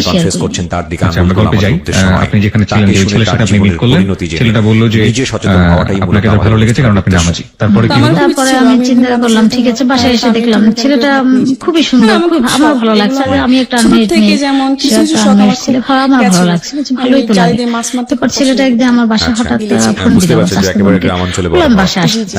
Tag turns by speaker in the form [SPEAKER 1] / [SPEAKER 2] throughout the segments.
[SPEAKER 1] জীবনে
[SPEAKER 2] share
[SPEAKER 1] confess
[SPEAKER 2] করি।
[SPEAKER 1] করছেন তার দিকে
[SPEAKER 3] আচ্ছা, আমরা
[SPEAKER 1] আঙুল তোলা
[SPEAKER 3] গল্পে যাই।
[SPEAKER 1] আমাদের উদ্দেশ্য নয়।
[SPEAKER 3] আপনি যেখানে ছিলেন,
[SPEAKER 1] তাকে
[SPEAKER 3] যে
[SPEAKER 1] শুনে
[SPEAKER 3] ছেলের
[SPEAKER 1] তার
[SPEAKER 3] সাথে আপনি
[SPEAKER 1] জীবনের
[SPEAKER 3] মিট করলেন,
[SPEAKER 1] পরিণতি জেনে
[SPEAKER 3] ছেলেটা বলল যে
[SPEAKER 1] নিজে সচেতন হওয়াটাই মূলত
[SPEAKER 3] আপনাকে এত ভালো
[SPEAKER 1] আমাদের
[SPEAKER 3] লেগেছে কারণ আপনি
[SPEAKER 1] উদ্দেশ্য।
[SPEAKER 3] নামাজি। তারপরে কি
[SPEAKER 4] আমার
[SPEAKER 3] হলো?
[SPEAKER 4] খুবই
[SPEAKER 2] তারপরে
[SPEAKER 4] ছিল,
[SPEAKER 2] আমি
[SPEAKER 4] আমি
[SPEAKER 2] চিন্তা
[SPEAKER 4] ভাবলাম
[SPEAKER 2] করলাম
[SPEAKER 4] যে
[SPEAKER 2] ঠিক আছে, বাসায় এসে
[SPEAKER 4] আমি
[SPEAKER 2] দেখলাম
[SPEAKER 4] একটু
[SPEAKER 2] ছেলেটা
[SPEAKER 4] নিজে
[SPEAKER 2] খুবই সুন্দর,
[SPEAKER 4] আমার
[SPEAKER 2] খুব
[SPEAKER 4] খুব
[SPEAKER 2] আমার
[SPEAKER 4] শখ,
[SPEAKER 2] ভালো লাগছে।
[SPEAKER 4] এগুলো
[SPEAKER 2] আমি একটা
[SPEAKER 4] ছোট
[SPEAKER 2] মেয়ে
[SPEAKER 4] থেকে যেমন কিছু
[SPEAKER 2] সে
[SPEAKER 4] কিছু
[SPEAKER 2] একটা
[SPEAKER 4] শখ
[SPEAKER 2] মেয়ের
[SPEAKER 4] আমার
[SPEAKER 2] ছেলে,
[SPEAKER 4] খুব
[SPEAKER 2] আমার ভালো
[SPEAKER 4] গেছিল।
[SPEAKER 2] লাগছে, বলছি
[SPEAKER 4] আমি
[SPEAKER 2] ভালোই তো
[SPEAKER 4] জালে
[SPEAKER 2] লাগে।
[SPEAKER 4] দিয়ে মাছ মারতে
[SPEAKER 2] তারপর
[SPEAKER 4] খুব
[SPEAKER 2] ছেলেটা
[SPEAKER 4] পছন্দ
[SPEAKER 2] একদিন আমার বাসায়
[SPEAKER 1] আচ্ছা।
[SPEAKER 2] হঠাৎ
[SPEAKER 4] বিলেতে।
[SPEAKER 2] ফোন দিল
[SPEAKER 1] বুঝতে
[SPEAKER 2] আমার
[SPEAKER 1] পারছেন যে
[SPEAKER 2] স্বাস্থ্য
[SPEAKER 1] একেবারে
[SPEAKER 2] বোনকে।
[SPEAKER 1] গ্রামাঞ্চলে বড়
[SPEAKER 2] বললাম
[SPEAKER 1] হওয়া।
[SPEAKER 2] বাসায় আসতে।
[SPEAKER 4] জি, জি।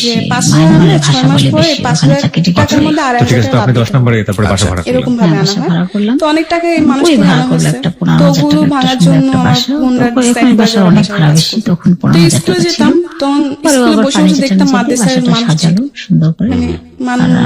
[SPEAKER 2] বেশি,
[SPEAKER 4] যে 5,000
[SPEAKER 2] মায়ানমারের
[SPEAKER 4] আনলে
[SPEAKER 2] ভাষা
[SPEAKER 4] 6 মাস
[SPEAKER 2] বলে
[SPEAKER 4] পরে
[SPEAKER 2] বেশি,
[SPEAKER 4] 5,000
[SPEAKER 2] ওখানে চাকরি
[SPEAKER 4] টাকার মধ্যে
[SPEAKER 3] তো ঠিক
[SPEAKER 4] 2,500
[SPEAKER 3] আছে, তো
[SPEAKER 4] টাকা
[SPEAKER 3] আপনি
[SPEAKER 4] লাভ
[SPEAKER 3] 10
[SPEAKER 4] দিতে
[SPEAKER 3] নম্বরে তারপরে বাসা ভাড়া করলেন।
[SPEAKER 4] এরকম ভাবে
[SPEAKER 2] হ্যাঁ,
[SPEAKER 4] আনা
[SPEAKER 2] বাসা
[SPEAKER 4] হয়।
[SPEAKER 2] ভাড়া করলাম।
[SPEAKER 4] তো অনেক টাকা এই মানুষ
[SPEAKER 2] ওই
[SPEAKER 4] থেকে
[SPEAKER 2] ভাড়া
[SPEAKER 4] আনা
[SPEAKER 2] করলো
[SPEAKER 4] হয়েছে।
[SPEAKER 2] একটা
[SPEAKER 4] তো
[SPEAKER 2] 15,000
[SPEAKER 4] ওগুলো
[SPEAKER 2] টাকার একটা
[SPEAKER 4] ভাঙার
[SPEAKER 2] সুন্দর
[SPEAKER 4] জন্য
[SPEAKER 2] একটা
[SPEAKER 4] আমার
[SPEAKER 2] বাসা।
[SPEAKER 4] বোনরা
[SPEAKER 2] ওখানে
[SPEAKER 4] ডিসাইড
[SPEAKER 2] বাসা
[SPEAKER 4] করে
[SPEAKER 2] অনেক
[SPEAKER 4] বাসা
[SPEAKER 2] ভাড়া
[SPEAKER 4] ভাড়া
[SPEAKER 2] বেশি,
[SPEAKER 4] করবে।
[SPEAKER 2] তখন
[SPEAKER 4] তো
[SPEAKER 2] 15,000
[SPEAKER 4] স্কুলে
[SPEAKER 2] টাকা ছিল।
[SPEAKER 4] যেতাম তখন
[SPEAKER 2] পরে
[SPEAKER 4] স্কুলে
[SPEAKER 2] আবার
[SPEAKER 4] বসে
[SPEAKER 2] পানি
[SPEAKER 4] বসে দেখতাম
[SPEAKER 2] ছিটানো থেকে
[SPEAKER 4] মাদ্রাসার
[SPEAKER 2] বাসাটা
[SPEAKER 4] মানুষ
[SPEAKER 2] সাজালো সুন্দর করে।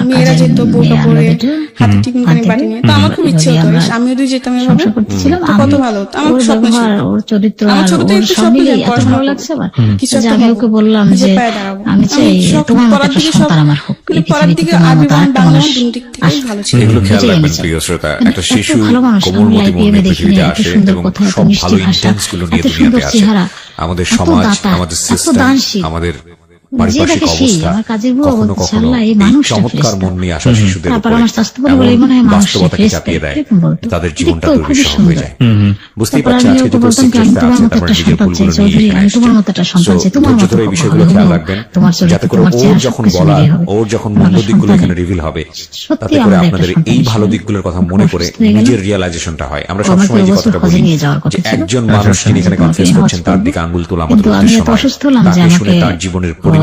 [SPEAKER 4] মেয়েরা
[SPEAKER 2] কাজের
[SPEAKER 4] যেত বোরকা
[SPEAKER 2] মেয়ে
[SPEAKER 4] পরে
[SPEAKER 2] আলাদাটা,
[SPEAKER 4] হাতে টিফিন করে
[SPEAKER 2] হাতে
[SPEAKER 4] বাটি নিয়ে। তো আমার খুব ইচ্ছে হতো
[SPEAKER 2] আমরা
[SPEAKER 4] আমিও যদি যেতাম এভাবে
[SPEAKER 2] সংসার করতেছিলাম।
[SPEAKER 4] তো কত
[SPEAKER 2] আমি
[SPEAKER 4] ভালো হতো। আমার
[SPEAKER 2] ওর
[SPEAKER 4] স্বপ্ন ছিল।
[SPEAKER 2] ব্যবহার, ওর চরিত্র
[SPEAKER 4] আমার
[SPEAKER 2] আর
[SPEAKER 4] ছোট থেকে
[SPEAKER 2] ওর
[SPEAKER 4] একটু
[SPEAKER 2] সব
[SPEAKER 4] স্বপ্ন
[SPEAKER 2] মিলিয়ে
[SPEAKER 4] যে
[SPEAKER 2] এত
[SPEAKER 4] পড়াশোনা
[SPEAKER 2] ভালো
[SPEAKER 4] করবো।
[SPEAKER 2] লাগছে আমার
[SPEAKER 4] কিছু
[SPEAKER 2] যে
[SPEAKER 4] একটা
[SPEAKER 2] আমি
[SPEAKER 4] হবো।
[SPEAKER 2] ওকে বললাম
[SPEAKER 4] নিজের
[SPEAKER 2] যে
[SPEAKER 4] পায়ে দাঁড়াবো।
[SPEAKER 2] আমি চাই
[SPEAKER 4] সব
[SPEAKER 2] তোমার মতো
[SPEAKER 4] পড়ার
[SPEAKER 2] একটা
[SPEAKER 4] দিকে
[SPEAKER 2] সন্তান আমার হোক, এই
[SPEAKER 4] পড়ার
[SPEAKER 2] পৃথিবীতে
[SPEAKER 4] দিকে
[SPEAKER 2] তোমার
[SPEAKER 4] আরবি
[SPEAKER 2] মতো
[SPEAKER 4] বাংলা
[SPEAKER 2] আরেকটা
[SPEAKER 4] বাংলা
[SPEAKER 2] মানুষ
[SPEAKER 4] দুই দিক থেকেই
[SPEAKER 2] আসুক।
[SPEAKER 4] ভালো ছিল।
[SPEAKER 1] এগুলো খেয়াল
[SPEAKER 2] বুঝে
[SPEAKER 1] রাখবেন
[SPEAKER 2] এনেছে।
[SPEAKER 1] প্রিয় শ্রোতা,
[SPEAKER 2] কিন্তু
[SPEAKER 1] একটা
[SPEAKER 2] এত
[SPEAKER 1] শিশু
[SPEAKER 2] ভালো মানুষ, আমি
[SPEAKER 1] কোমলমতি
[SPEAKER 2] লাইফে
[SPEAKER 1] মনে
[SPEAKER 2] দেখিনি,
[SPEAKER 1] পৃথিবীতে
[SPEAKER 2] এত
[SPEAKER 1] আসে
[SPEAKER 2] সুন্দর
[SPEAKER 1] এবং
[SPEAKER 2] কথা, এত
[SPEAKER 1] সব
[SPEAKER 2] মিষ্টি
[SPEAKER 1] ভালো
[SPEAKER 2] ভাষা,
[SPEAKER 1] ইন্টেন্স গুলো নিয়ে
[SPEAKER 2] এত সুন্দর
[SPEAKER 1] দুনিয়াতে আসে।
[SPEAKER 2] চেহারা,
[SPEAKER 1] আমাদের
[SPEAKER 2] এত
[SPEAKER 1] সমাজ,
[SPEAKER 2] দাতা,
[SPEAKER 1] আমাদের
[SPEAKER 2] এত
[SPEAKER 1] সিস্টেম,
[SPEAKER 2] দানশীল।
[SPEAKER 1] আমাদের
[SPEAKER 2] যে
[SPEAKER 1] পারিপার্শ্বিক
[SPEAKER 2] দেখে সেই,
[SPEAKER 1] অবস্থা
[SPEAKER 2] আমার কাজের বউ
[SPEAKER 1] কখনো
[SPEAKER 2] বলতেছে,
[SPEAKER 1] কখনো
[SPEAKER 2] আল্লাহ, এই
[SPEAKER 1] এই
[SPEAKER 2] মানুষটা
[SPEAKER 1] চমৎকার
[SPEAKER 2] ফেরেশতা।
[SPEAKER 1] মন নিয়ে আসা শিশুদের
[SPEAKER 2] তারপর
[SPEAKER 1] উপরে
[SPEAKER 2] আমার স্বাস্থ্য বলে
[SPEAKER 1] এমন
[SPEAKER 2] বলে, মনে হয় মানুষটা
[SPEAKER 1] বাস্তবতাকে
[SPEAKER 2] ফেরেশতা,
[SPEAKER 1] চাপিয়ে দেয়,
[SPEAKER 2] এরকম বলতো।
[SPEAKER 1] তাদের জীবনটা
[SPEAKER 2] দেখতেও
[SPEAKER 1] দুর্বিষহ
[SPEAKER 2] খুবই
[SPEAKER 1] হয়ে
[SPEAKER 2] সুন্দর।
[SPEAKER 1] যায়। বুঝতেই
[SPEAKER 2] তারপর
[SPEAKER 1] পারছেন
[SPEAKER 2] আমি
[SPEAKER 1] আজকে
[SPEAKER 2] ওকে
[SPEAKER 1] যত
[SPEAKER 2] বলতাম কি, আমি
[SPEAKER 1] সিক্রেটটা
[SPEAKER 2] তোমার
[SPEAKER 1] আছে
[SPEAKER 2] মতো
[SPEAKER 1] তারপরে
[SPEAKER 2] একটা
[SPEAKER 1] নিজের
[SPEAKER 2] সন্তান চাই
[SPEAKER 1] ভুলগুলো নিয়ে
[SPEAKER 2] চৌধুরী,
[SPEAKER 1] এখানে
[SPEAKER 2] আমি
[SPEAKER 1] আসছে।
[SPEAKER 2] তোমার মতো একটা সন্তান চাই, তোমার
[SPEAKER 1] ধৈর্য
[SPEAKER 2] মতো
[SPEAKER 1] ধরে এই
[SPEAKER 2] কখনো
[SPEAKER 1] বিষয়গুলো
[SPEAKER 2] হবো
[SPEAKER 1] খেয়াল
[SPEAKER 2] না।
[SPEAKER 1] রাখবেন,
[SPEAKER 2] তোমার চরিত্র,
[SPEAKER 1] যাতে করে
[SPEAKER 2] তোমার
[SPEAKER 1] ওর
[SPEAKER 2] চেহারা
[SPEAKER 1] যখন
[SPEAKER 2] সবকিছু
[SPEAKER 1] বলার,
[SPEAKER 2] মিলিয়ে হবে।
[SPEAKER 1] ওর যখন
[SPEAKER 2] তোমার
[SPEAKER 1] মন্দ দিকগুলো
[SPEAKER 2] সন্তানের
[SPEAKER 1] এখানে রিভিল হবে,
[SPEAKER 2] সত্যি
[SPEAKER 1] তাতে করে
[SPEAKER 2] আমাদের
[SPEAKER 1] আপনাদের
[SPEAKER 2] একটা
[SPEAKER 1] এই
[SPEAKER 2] সন্তান
[SPEAKER 1] ভালো
[SPEAKER 2] ছিল।
[SPEAKER 1] দিকগুলোর কথা মনে করে
[SPEAKER 2] অসুস্থ হয়ে গেল।
[SPEAKER 1] নিজের রিয়েলাইজেশনটা হয়। আমরা
[SPEAKER 2] আমাকে
[SPEAKER 1] সবসময় যে
[SPEAKER 2] অবশ্য
[SPEAKER 1] কথাটা
[SPEAKER 2] হজে
[SPEAKER 1] বলি
[SPEAKER 2] নিয়ে যাওয়ার কথা
[SPEAKER 1] যে
[SPEAKER 2] ছিল।
[SPEAKER 1] একজন মানুষ যিনি এখানে
[SPEAKER 2] তোমাকে
[SPEAKER 1] কনফেস
[SPEAKER 2] হজ
[SPEAKER 1] করছেন তার
[SPEAKER 2] করবো।
[SPEAKER 1] দিকে আঙ্গুল তোলা আমাদের
[SPEAKER 2] কিন্তু আমি
[SPEAKER 1] উদ্দেশ্য
[SPEAKER 2] এত
[SPEAKER 1] নয়।
[SPEAKER 2] অসুস্থ হলাম যে
[SPEAKER 1] তাকে শুনে
[SPEAKER 2] আমাকে
[SPEAKER 1] তার জীবনের পরিণতি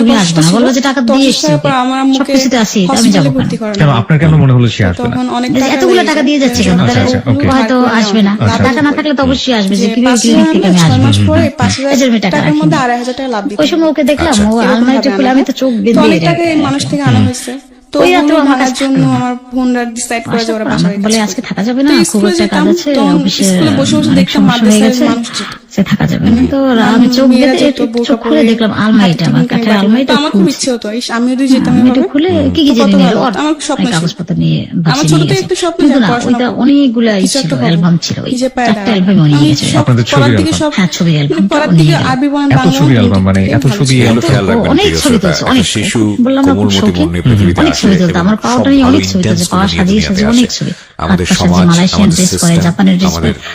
[SPEAKER 2] তুমি
[SPEAKER 4] কষ্ট
[SPEAKER 2] আসবে না,
[SPEAKER 4] ছিল।
[SPEAKER 2] বললো যে টাকা
[SPEAKER 4] তো
[SPEAKER 2] দিয়ে
[SPEAKER 4] অসুস্থ
[SPEAKER 2] এসছি
[SPEAKER 4] হওয়ার পর আমার আম্মুকে
[SPEAKER 2] সবকিছুতে আসি আমি
[SPEAKER 4] hospital-এ
[SPEAKER 2] যাবো
[SPEAKER 4] ভর্তি করানো
[SPEAKER 3] কেন
[SPEAKER 4] হয়।
[SPEAKER 3] আপনার কেন মনে হলো সে আসবে না?
[SPEAKER 4] তখন অনেক
[SPEAKER 2] এই যে
[SPEAKER 4] টাকা
[SPEAKER 2] এতগুলো
[SPEAKER 4] লেগে
[SPEAKER 2] টাকা দিয়ে যাচ্ছে
[SPEAKER 4] যেত।
[SPEAKER 2] কেন?
[SPEAKER 3] আচ্ছা,
[SPEAKER 2] তাহলে
[SPEAKER 3] আচ্ছা, okay.
[SPEAKER 2] হয়তো আসবে না,
[SPEAKER 3] আচ্ছা।
[SPEAKER 2] টাকা না থাকলে তো অবশ্যই আসবে যে
[SPEAKER 4] যে
[SPEAKER 2] কিভাবে
[SPEAKER 4] 5,000
[SPEAKER 2] ক্লিনিক থেকে আমি
[SPEAKER 4] 6
[SPEAKER 2] আসবো।
[SPEAKER 4] মাস পরে
[SPEAKER 2] এই যে
[SPEAKER 4] 5,000
[SPEAKER 2] আমি টাকা
[SPEAKER 4] টাকার
[SPEAKER 2] রাখি
[SPEAKER 4] মধ্যে
[SPEAKER 2] না।
[SPEAKER 4] 2,500 টাকা লাভ দিতে
[SPEAKER 2] ওই সময় ওকে দেখলাম
[SPEAKER 1] আচ্ছা।
[SPEAKER 2] ও
[SPEAKER 4] এরকম
[SPEAKER 2] আলমারিটা
[SPEAKER 4] ভাবে
[SPEAKER 2] খুলে,
[SPEAKER 4] আনা
[SPEAKER 2] আমি
[SPEAKER 4] হয়।
[SPEAKER 2] তো চোখ
[SPEAKER 4] তো
[SPEAKER 2] বেঁধে
[SPEAKER 4] অনেক টাকা এই মানুষ থেকে আনা হয়েছে। তো
[SPEAKER 2] ওই রাতে
[SPEAKER 4] বন্ধু
[SPEAKER 2] আমার
[SPEAKER 4] ভাঙার
[SPEAKER 2] কাছে
[SPEAKER 4] জন্য
[SPEAKER 2] থাকলো না।
[SPEAKER 4] আমার বোনরা ডিসাইড করে যে ওরা বাসা বাড়ি
[SPEAKER 2] বলে
[SPEAKER 4] কাজ
[SPEAKER 2] আজকে
[SPEAKER 4] করবে।
[SPEAKER 2] থাকা যাবে না,
[SPEAKER 4] তো
[SPEAKER 2] খুব
[SPEAKER 4] স্কুলে
[SPEAKER 2] একটা কাজ
[SPEAKER 4] যেতাম,
[SPEAKER 2] আছে
[SPEAKER 4] তখন
[SPEAKER 2] অফিসে,
[SPEAKER 4] স্কুলে বসে বসে
[SPEAKER 2] অনেক
[SPEAKER 4] দেখতাম
[SPEAKER 2] সমস্যা হয়ে
[SPEAKER 4] মাদ্রাসায়
[SPEAKER 2] গেছে,
[SPEAKER 4] মানুষ যেত।
[SPEAKER 2] সে থাকা যাবে না। তো আমি চোখ
[SPEAKER 4] মেয়েরা
[SPEAKER 2] বেঁধে
[SPEAKER 4] যেত, বোরকা
[SPEAKER 2] চোখ খুলে
[SPEAKER 4] পরে,
[SPEAKER 2] দেখলাম আলমারিটা, আমার
[SPEAKER 4] হাতে
[SPEAKER 2] কাঠের
[SPEAKER 4] টিফিন
[SPEAKER 2] আলমারিটা
[SPEAKER 4] তো আমার খুব ইচ্ছে হতো আমিও যদি যেতাম
[SPEAKER 2] আলমারিটা
[SPEAKER 4] এভাবে।
[SPEAKER 2] খুলে কি কি
[SPEAKER 4] তো
[SPEAKER 2] জানি
[SPEAKER 4] কত
[SPEAKER 2] নিল,
[SPEAKER 4] ভালো
[SPEAKER 2] ওর
[SPEAKER 4] হতো। আমার স্বপ্ন
[SPEAKER 2] অনেক
[SPEAKER 4] ছিল।
[SPEAKER 2] কাগজপত্র নিয়ে
[SPEAKER 4] আমার
[SPEAKER 2] গুছিয়ে
[SPEAKER 4] ছোট
[SPEAKER 2] নিয়ে
[SPEAKER 4] থেকে
[SPEAKER 2] গেছে।
[SPEAKER 4] একটা স্বপ্ন
[SPEAKER 2] কিন্তু
[SPEAKER 4] যে
[SPEAKER 2] না,
[SPEAKER 4] পড়াশোনা
[SPEAKER 2] ওইটা
[SPEAKER 4] করবো।
[SPEAKER 2] অনেকগুলা
[SPEAKER 4] কিছু
[SPEAKER 2] ছিল,
[SPEAKER 4] একটা হবো।
[SPEAKER 2] অ্যালবাম ছিল, ওই
[SPEAKER 4] নিজে পায়ে
[SPEAKER 2] 4টা
[SPEAKER 4] দাঁড়াবো।
[SPEAKER 2] অ্যালবাম নিয়ে
[SPEAKER 4] আমি
[SPEAKER 2] গেছে।
[SPEAKER 4] সব
[SPEAKER 3] আপনাদের ছবির
[SPEAKER 4] পড়ার দিকে
[SPEAKER 3] অ্যালবাম?
[SPEAKER 4] সব
[SPEAKER 2] হ্যাঁ, ছবির অ্যালবামটা
[SPEAKER 4] পড়ার
[SPEAKER 2] নিয়ে
[SPEAKER 4] দিকে
[SPEAKER 2] গেল।
[SPEAKER 4] আরবি বয়ান,
[SPEAKER 3] এত
[SPEAKER 4] বাংলা
[SPEAKER 3] ছবির
[SPEAKER 4] বয়ান,
[SPEAKER 3] অ্যালবাম মানে
[SPEAKER 4] এটাই
[SPEAKER 3] এত
[SPEAKER 4] ভালো
[SPEAKER 3] ছবি
[SPEAKER 4] ছিল।
[SPEAKER 1] এগুলো খেয়াল রাখবেন
[SPEAKER 2] অনেক
[SPEAKER 1] প্রিয়
[SPEAKER 2] ছবি
[SPEAKER 1] শ্রোতা,
[SPEAKER 2] তুলছে,
[SPEAKER 1] একটা
[SPEAKER 2] অনেক।
[SPEAKER 1] শিশু
[SPEAKER 2] বললাম না, খুব
[SPEAKER 1] কোমলমতি
[SPEAKER 2] শৌখিন।
[SPEAKER 1] মন নিয়ে পৃথিবীতে
[SPEAKER 2] অনেক
[SPEAKER 1] আসে
[SPEAKER 2] ছবি তুলতো,
[SPEAKER 1] এবং
[SPEAKER 2] আমার
[SPEAKER 1] সব
[SPEAKER 2] পাওয়াটা নিয়ে
[SPEAKER 1] ভালো
[SPEAKER 2] অনেক ছবি তুলছে,
[SPEAKER 1] intense
[SPEAKER 2] পাওয়া
[SPEAKER 1] করে নিয়ে
[SPEAKER 2] সাজিয়ে
[SPEAKER 1] দুনিয়াতে
[SPEAKER 2] সাজিয়ে
[SPEAKER 1] আসে।
[SPEAKER 2] অনেক ছবি।
[SPEAKER 1] আমাদের
[SPEAKER 2] হাত পা
[SPEAKER 1] সমাজ,
[SPEAKER 2] সাজিয়ে মালয়েশিয়ান
[SPEAKER 1] আমাদের
[SPEAKER 2] ড্রেস পরে,
[SPEAKER 1] সিস্টেম,
[SPEAKER 2] জাপানের ড্রেস
[SPEAKER 1] আমাদের
[SPEAKER 2] পরে,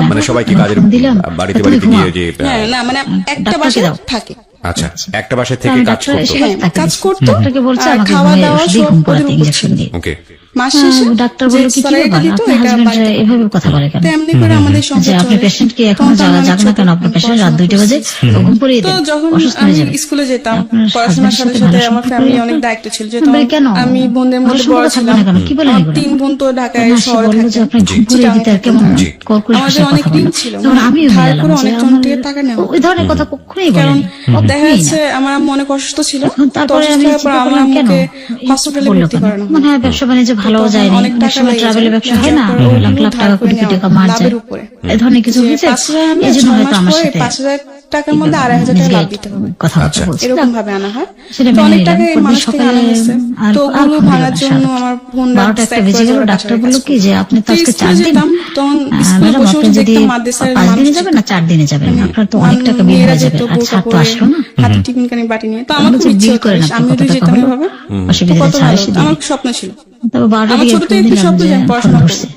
[SPEAKER 2] না।
[SPEAKER 1] মানে সবাইকে কাজের
[SPEAKER 2] দিলাম,
[SPEAKER 1] বাড়িতে
[SPEAKER 2] তুমি
[SPEAKER 1] বাড়িতে
[SPEAKER 2] ঘুমাও।
[SPEAKER 1] গিয়ে যে
[SPEAKER 4] হ্যাঁ না মানে একটা
[SPEAKER 2] ডাক্তারকে
[SPEAKER 4] বাসায়
[SPEAKER 2] দাও।
[SPEAKER 4] থাকে।
[SPEAKER 1] আচ্ছা একটা বাসায় থেকে
[SPEAKER 2] আমি
[SPEAKER 1] কাজ
[SPEAKER 2] ডাক্তার
[SPEAKER 1] করতো।
[SPEAKER 2] এসে
[SPEAKER 4] হ্যাঁ,
[SPEAKER 2] তাকে
[SPEAKER 4] কাজ
[SPEAKER 2] দিচ্ছি।
[SPEAKER 4] করতো।
[SPEAKER 2] ডাক্তারকে বলছে
[SPEAKER 4] আর
[SPEAKER 2] আমাকে
[SPEAKER 4] খাওয়া
[SPEAKER 2] ঘুমিয়ে
[SPEAKER 4] দাওয়া
[SPEAKER 2] ওষুধ দিয়ে
[SPEAKER 4] সব
[SPEAKER 2] ঘুম
[SPEAKER 4] ওদের
[SPEAKER 2] পাড়াতে
[SPEAKER 4] উপর
[SPEAKER 2] ইঞ্জেকশন
[SPEAKER 4] ছিল।
[SPEAKER 2] দিয়ে।
[SPEAKER 1] ওকে
[SPEAKER 4] মাস শেষে
[SPEAKER 2] ডাক্তার
[SPEAKER 4] যে
[SPEAKER 2] বললো কি
[SPEAKER 4] স্যালারি
[SPEAKER 2] ব্যাপার,
[SPEAKER 4] দিত
[SPEAKER 2] আপনার
[SPEAKER 4] এটা
[SPEAKER 2] হাজবেন্ড
[SPEAKER 4] বাড়িতে
[SPEAKER 2] এভাবে কথা বলে কেন?
[SPEAKER 4] তেমনি করে আমাদের
[SPEAKER 2] যে
[SPEAKER 4] সংসার
[SPEAKER 2] আপনি
[SPEAKER 4] চলে।
[SPEAKER 2] পেশেন্ট কি এখনো
[SPEAKER 4] তখন তো আমি
[SPEAKER 2] যাক না কেন, আপনার পেশেন্ট রাত 2টা বাজে ঘুম পড়িয়ে
[SPEAKER 4] তো
[SPEAKER 2] দেন,
[SPEAKER 4] যখন
[SPEAKER 2] অসুস্থ
[SPEAKER 4] আমি
[SPEAKER 2] হয়ে যাবে।
[SPEAKER 4] স্কুলে যেতাম
[SPEAKER 2] আপনার
[SPEAKER 4] পড়াশোনার
[SPEAKER 2] husband-এর
[SPEAKER 4] সাথে
[SPEAKER 2] সাথে
[SPEAKER 4] সাথে
[SPEAKER 2] ভালো
[SPEAKER 4] আমার
[SPEAKER 2] সম্পর্ক
[SPEAKER 4] ফ্যামিলি
[SPEAKER 2] রাখো।
[SPEAKER 4] অনেক দায়িত্ব ছিল
[SPEAKER 2] আমি বলি, কেন?
[SPEAKER 4] আমি বোনদের মধ্যে
[SPEAKER 2] ভালো
[SPEAKER 4] বড়
[SPEAKER 2] সম্পর্ক থাকবে
[SPEAKER 4] ছিলাম।
[SPEAKER 2] না কেন? কি বলেন
[SPEAKER 4] আমার
[SPEAKER 2] এগুলো?
[SPEAKER 4] 3 বোন তো ঢাকায়
[SPEAKER 2] না, সে
[SPEAKER 4] শহরে
[SPEAKER 2] বললো যে
[SPEAKER 4] থাকে।
[SPEAKER 2] আপনি ঘুম পড়িয়ে দিতে আর কেমন
[SPEAKER 1] জি।
[SPEAKER 2] কল করে
[SPEAKER 4] আমাদের
[SPEAKER 2] ভাষায়
[SPEAKER 4] অনেক
[SPEAKER 2] কথা
[SPEAKER 4] ঋণ
[SPEAKER 2] বলেন।
[SPEAKER 4] ছিল।
[SPEAKER 2] তখন আমিও
[SPEAKER 4] ধার
[SPEAKER 2] গেলাম
[SPEAKER 4] করে
[SPEAKER 2] যে
[SPEAKER 4] অনেকজন
[SPEAKER 2] আমার-
[SPEAKER 4] থেকে টাকা নেওয়া।
[SPEAKER 2] ওই ধরনের কথা কখনোই
[SPEAKER 4] কারণ
[SPEAKER 2] বলেনি।
[SPEAKER 4] দেখা যাচ্ছে আমার আম্মু অনেক অসুস্থ ছিল।
[SPEAKER 2] এখন তারপরে
[SPEAKER 4] তো
[SPEAKER 2] আমি
[SPEAKER 4] অসুস্থ হওয়ার পর
[SPEAKER 2] চিন্তা
[SPEAKER 4] আমার
[SPEAKER 2] করলাম কেন
[SPEAKER 4] আম্মুকে
[SPEAKER 2] এই
[SPEAKER 4] হসপিটালে
[SPEAKER 2] বললো
[SPEAKER 4] ভর্তি
[SPEAKER 2] কেন?
[SPEAKER 4] করানো হয়।
[SPEAKER 2] মনে হয় ব্যবসা বাণিজ্য ভালো
[SPEAKER 4] তখন
[SPEAKER 2] যায়নি,
[SPEAKER 4] অনেক
[SPEAKER 2] অনেক
[SPEAKER 4] টাকা
[SPEAKER 2] সময়
[SPEAKER 4] লেগে
[SPEAKER 2] ট্রাভেলের
[SPEAKER 4] যায়।
[SPEAKER 2] ব্যবসা হয় না,
[SPEAKER 4] তারপর ওগুলো
[SPEAKER 2] লাখ লাখ
[SPEAKER 4] ধার
[SPEAKER 2] টাকা
[SPEAKER 4] করে
[SPEAKER 2] কোটি কোটি
[SPEAKER 4] নেওয়া
[SPEAKER 2] টাকা মার যায়,
[SPEAKER 4] লাভের উপরে।
[SPEAKER 2] এই ধরনের কিছু
[SPEAKER 4] যে
[SPEAKER 2] হয়েছে।
[SPEAKER 4] 5,000 আনলে
[SPEAKER 2] এই জন্য
[SPEAKER 4] 6
[SPEAKER 2] হয়তো
[SPEAKER 4] মাস
[SPEAKER 2] আমার
[SPEAKER 4] পরে
[SPEAKER 2] সাথে
[SPEAKER 4] 5,000 টাকার মধ্যে 2,500 টাকা লাভ দিতে হবে।
[SPEAKER 2] কথাবার্তা
[SPEAKER 1] আচ্ছা।
[SPEAKER 2] বলছে।
[SPEAKER 4] এরকম ভাবে আনা হয়।
[SPEAKER 2] সেটা
[SPEAKER 4] তো
[SPEAKER 2] মেনে
[SPEAKER 4] অনেক
[SPEAKER 2] নিলাম।
[SPEAKER 4] টাকা এই
[SPEAKER 2] পরদিন
[SPEAKER 4] মানুষ থেকে
[SPEAKER 2] সকালে
[SPEAKER 4] আনা হয়েছে।
[SPEAKER 2] আর
[SPEAKER 4] তো
[SPEAKER 2] আর
[SPEAKER 4] ওগুলো
[SPEAKER 2] ফোন দিল
[SPEAKER 4] ভাঙার
[SPEAKER 2] না
[SPEAKER 4] জন্য
[SPEAKER 2] সারারাত।
[SPEAKER 4] আমার বোন
[SPEAKER 2] 12টা একটা বেজে গেল, ডাক্তার বললো কি যে আপনি তো আজকে 4 দিন,
[SPEAKER 4] তখন স্কুলে
[SPEAKER 2] ম্যাডাম
[SPEAKER 4] বসে
[SPEAKER 2] আপনি
[SPEAKER 4] বসে
[SPEAKER 2] যদি
[SPEAKER 4] দেখতাম মাদ্রাসার
[SPEAKER 2] 5 দিনে
[SPEAKER 4] মানুষ
[SPEAKER 2] যাবেন না 4 দিনে যাবেন, আপনার তো অনেক টাকা বিল
[SPEAKER 4] মেয়েরা
[SPEAKER 2] হয়ে যাবে,
[SPEAKER 4] যেত
[SPEAKER 2] আর
[SPEAKER 4] বোরকা
[SPEAKER 2] ছাড় তো
[SPEAKER 4] পরে,
[SPEAKER 2] আসলো না।
[SPEAKER 4] হাতে টিফিন কানি বাটি নিয়ে। তো
[SPEAKER 2] আমি
[SPEAKER 4] আমার
[SPEAKER 2] বলছি,
[SPEAKER 4] খুব ইচ্ছে
[SPEAKER 2] বিল
[SPEAKER 4] হতো
[SPEAKER 2] করেন
[SPEAKER 4] আমি
[SPEAKER 2] আপনি,
[SPEAKER 4] যদি
[SPEAKER 2] কত টাকা
[SPEAKER 4] যেতাম
[SPEAKER 2] হলো?
[SPEAKER 4] এভাবে
[SPEAKER 2] অসুবিধা
[SPEAKER 4] কত
[SPEAKER 2] ছাড়
[SPEAKER 4] ভালো
[SPEAKER 2] এসে
[SPEAKER 4] হতো।
[SPEAKER 2] দিবি।
[SPEAKER 4] আমার স্বপ্ন ছিল।
[SPEAKER 2] তারপর 12টার
[SPEAKER 4] আমার
[SPEAKER 2] দিকে
[SPEAKER 4] ছোট
[SPEAKER 2] ফোন
[SPEAKER 4] থেকে একটু
[SPEAKER 2] দিলাম
[SPEAKER 4] স্বপ্ন
[SPEAKER 2] যে
[SPEAKER 4] যে আমি
[SPEAKER 2] ফোন
[SPEAKER 4] পড়াশোনা
[SPEAKER 2] ধরছে।
[SPEAKER 4] করবো।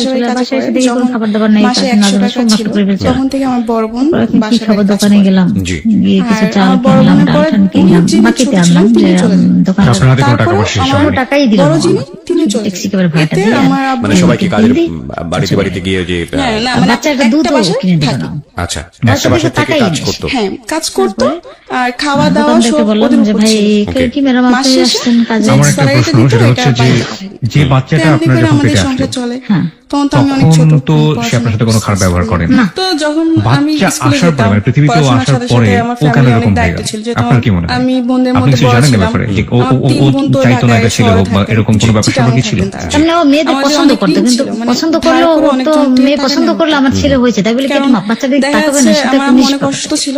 [SPEAKER 4] বাসায় কাজ
[SPEAKER 2] বাসায়
[SPEAKER 4] করে,
[SPEAKER 2] এসে দেখি কোনো
[SPEAKER 4] যখন
[SPEAKER 2] খাবার দাবার নেই,
[SPEAKER 4] মাসে
[SPEAKER 2] তারপর
[SPEAKER 4] 100
[SPEAKER 2] নাজমা
[SPEAKER 4] টাকা
[SPEAKER 2] সব নষ্ট
[SPEAKER 4] ছিল,
[SPEAKER 2] করে ফেলছে।
[SPEAKER 4] তখন থেকে আমার বড় বোন
[SPEAKER 2] কি
[SPEAKER 4] বাসায়
[SPEAKER 2] খাবার
[SPEAKER 4] কাজ
[SPEAKER 2] দোকানে
[SPEAKER 4] করে।
[SPEAKER 2] গেলাম,
[SPEAKER 1] জি।
[SPEAKER 2] গিয়ে কিছু
[SPEAKER 4] আর
[SPEAKER 2] চাল
[SPEAKER 4] আমার বড়
[SPEAKER 2] কিনলাম,
[SPEAKER 4] বোনের
[SPEAKER 2] ডাল
[SPEAKER 4] পরে
[SPEAKER 2] টাল কিনলাম,
[SPEAKER 4] যিনি
[SPEAKER 2] বাকিতে
[SPEAKER 4] ছোট
[SPEAKER 2] আনলাম
[SPEAKER 4] ছিলেন,
[SPEAKER 2] যে
[SPEAKER 4] তিনি চলে যান।
[SPEAKER 2] দোকানে
[SPEAKER 3] আপনার হাতে কোনো টাকা
[SPEAKER 4] তারপরে
[SPEAKER 3] পয়সা শেষ
[SPEAKER 4] আমার
[SPEAKER 3] হয়নি।
[SPEAKER 2] টাকাই দিলাম
[SPEAKER 4] বড়
[SPEAKER 2] আমার।
[SPEAKER 4] যিনি তিনি চলে
[SPEAKER 2] ট্যাক্সি
[SPEAKER 4] যান।
[SPEAKER 2] করে ভাড়াটা
[SPEAKER 4] এতে
[SPEAKER 2] দিয়ে
[SPEAKER 4] আমার আব্বু
[SPEAKER 1] মানে সবাইকে কাজের
[SPEAKER 2] দিই,
[SPEAKER 1] বাড়িতে বাড়িতে গিয়ে যে
[SPEAKER 4] হ্যাঁ, না,
[SPEAKER 2] আর
[SPEAKER 4] মানে
[SPEAKER 2] বাচ্চা একটা
[SPEAKER 4] একটা
[SPEAKER 2] দুধও
[SPEAKER 4] বাসায়
[SPEAKER 2] কিনে দিল
[SPEAKER 4] থাকে।
[SPEAKER 2] না।
[SPEAKER 1] আচ্ছা
[SPEAKER 2] বাচ্চা
[SPEAKER 1] একটা বাসা
[SPEAKER 2] থেকে
[SPEAKER 1] থেকে
[SPEAKER 2] টাকাই
[SPEAKER 1] কাজ
[SPEAKER 2] নেই।
[SPEAKER 1] করতো।
[SPEAKER 4] হ্যাঁ, কাজ করতো আর খাওয়া দাওয়া
[SPEAKER 2] দোকানদারকে
[SPEAKER 4] সব
[SPEAKER 2] বললাম
[SPEAKER 4] ওদের
[SPEAKER 2] যে
[SPEAKER 4] উপর
[SPEAKER 2] ভাই
[SPEAKER 4] ছিল।
[SPEAKER 1] Okay.
[SPEAKER 2] কি ম্যাডাম
[SPEAKER 4] মাস
[SPEAKER 2] আপনি
[SPEAKER 4] শেষে
[SPEAKER 2] আসছেন কাজে?
[SPEAKER 3] আমার একটা
[SPEAKER 4] স্যালারিটা
[SPEAKER 3] প্রশ্ন,
[SPEAKER 4] দিত,
[SPEAKER 3] সেটা
[SPEAKER 4] এটা
[SPEAKER 3] হচ্ছে যে
[SPEAKER 4] বাইরে পাঠায়।
[SPEAKER 3] যে বাচ্চাটা
[SPEAKER 4] তেমনি
[SPEAKER 3] আপনার
[SPEAKER 4] করে
[SPEAKER 3] যখন
[SPEAKER 4] আমাদের
[SPEAKER 3] পেটে
[SPEAKER 4] সংসার
[SPEAKER 3] আসলো
[SPEAKER 4] চলে।
[SPEAKER 2] হ্যাঁ।
[SPEAKER 4] তখন তো আমি অনেক ছোট,
[SPEAKER 3] তখন তো
[SPEAKER 4] আমি
[SPEAKER 3] সে আপনার সাথে কোনো খারাপ ব্যবহার করেন
[SPEAKER 2] না।
[SPEAKER 4] তো যখন আমি
[SPEAKER 3] বাচ্চা
[SPEAKER 4] স্কুলে
[SPEAKER 3] আসার পরে,
[SPEAKER 4] যেতাম,
[SPEAKER 3] মানে পৃথিবীতেও
[SPEAKER 4] পড়াশোনার
[SPEAKER 3] আসার
[SPEAKER 4] সাথে
[SPEAKER 3] পরে
[SPEAKER 4] সাথে আমার
[SPEAKER 3] ও কেন
[SPEAKER 4] ফ্যামিলির
[SPEAKER 3] এরকম
[SPEAKER 4] অনেক
[SPEAKER 3] হয়ে
[SPEAKER 4] দায়িত্ব
[SPEAKER 3] গেল?
[SPEAKER 4] ছিল। যেহেতু
[SPEAKER 3] আপনার কি মনে হয়?
[SPEAKER 4] আমি বোনদের
[SPEAKER 3] আপনি
[SPEAKER 4] মধ্যে
[SPEAKER 3] কিছু
[SPEAKER 4] বড়
[SPEAKER 3] জানেন এই
[SPEAKER 4] ছিলাম।
[SPEAKER 3] ব্যাপারে? যে
[SPEAKER 4] আমার 3 বোন তো
[SPEAKER 3] চাইতো না
[SPEAKER 4] ঢাকায়
[SPEAKER 3] এটা ছেলে
[SPEAKER 4] শহরে
[SPEAKER 3] হোক বা
[SPEAKER 4] থাকে।
[SPEAKER 3] এরকম কোনো ব্যাপার
[SPEAKER 4] চিটাগাং
[SPEAKER 3] স্যাপার কি ছিল?
[SPEAKER 4] থাকেন তারা।
[SPEAKER 2] তার মানে ও মেয়েদের
[SPEAKER 4] আমাদের
[SPEAKER 2] পছন্দ
[SPEAKER 4] অনেক
[SPEAKER 2] করতো,
[SPEAKER 4] ঋণ
[SPEAKER 2] কিন্তু
[SPEAKER 4] ছিল, মানে
[SPEAKER 2] পছন্দ
[SPEAKER 4] ধার
[SPEAKER 2] করলেও
[SPEAKER 4] করে
[SPEAKER 2] ওর
[SPEAKER 4] অনেক
[SPEAKER 2] তো
[SPEAKER 4] জন দিয়ে
[SPEAKER 2] মেয়ে
[SPEAKER 4] টাকা
[SPEAKER 2] পছন্দ
[SPEAKER 4] নেওয়া।
[SPEAKER 2] করলে আমার ছেলে হয়েছে, তাই বলে কি
[SPEAKER 4] কারণ
[SPEAKER 2] একটু বাচ্চাদের
[SPEAKER 4] দেখা
[SPEAKER 2] তাকাবে না,
[SPEAKER 4] যাচ্ছে
[SPEAKER 2] সেটা
[SPEAKER 4] আমার
[SPEAKER 2] তুমি
[SPEAKER 4] মনে কষ্ট ছিল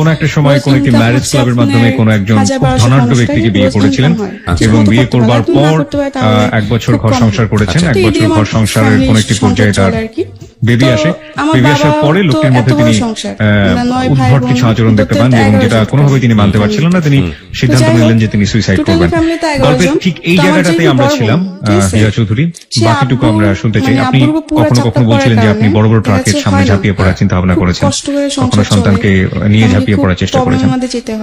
[SPEAKER 3] কোন একটা সময় কোন একটি ম্যারেজ ক্লাবের মাধ্যমে কোন একজন খুব ধনাঢ্য ব্যক্তিকে বিয়ে করেছিলেন এবং বিয়ে করবার পর 1 বছর ঘর সংসার করেছেন। 1 বছর ঘর সংসারের কোন একটি পর্যায়ে তার বেবি আসে। বেবি আসার পরে লোকটির মধ্যে তিনি উদ্ভট কিছু আচরণ দেখতে পান এবং যেটা কোনোভাবেই তিনি মানতে পারছিলেন না। তিনি সিদ্ধান্ত নিলেন যে তিনি সুইসাইড করবেন। গল্পের ঠিক এই জায়গাটাতেই আমরা ছিলাম হিয়া চৌধুরী। বাকিটুকু আমরা শুনতে চাই। আপনি কখনো কখনো বলছিলেন যে আপনি বড় বড় ট্রাকের সামনে ঝাঁপিয়ে পড়ার চিন্তা ভাবনা করেছেন, কখনো সন্তানকে নিয়ে ঝাঁপিয়ে পড়ার চেষ্টা করেছেন।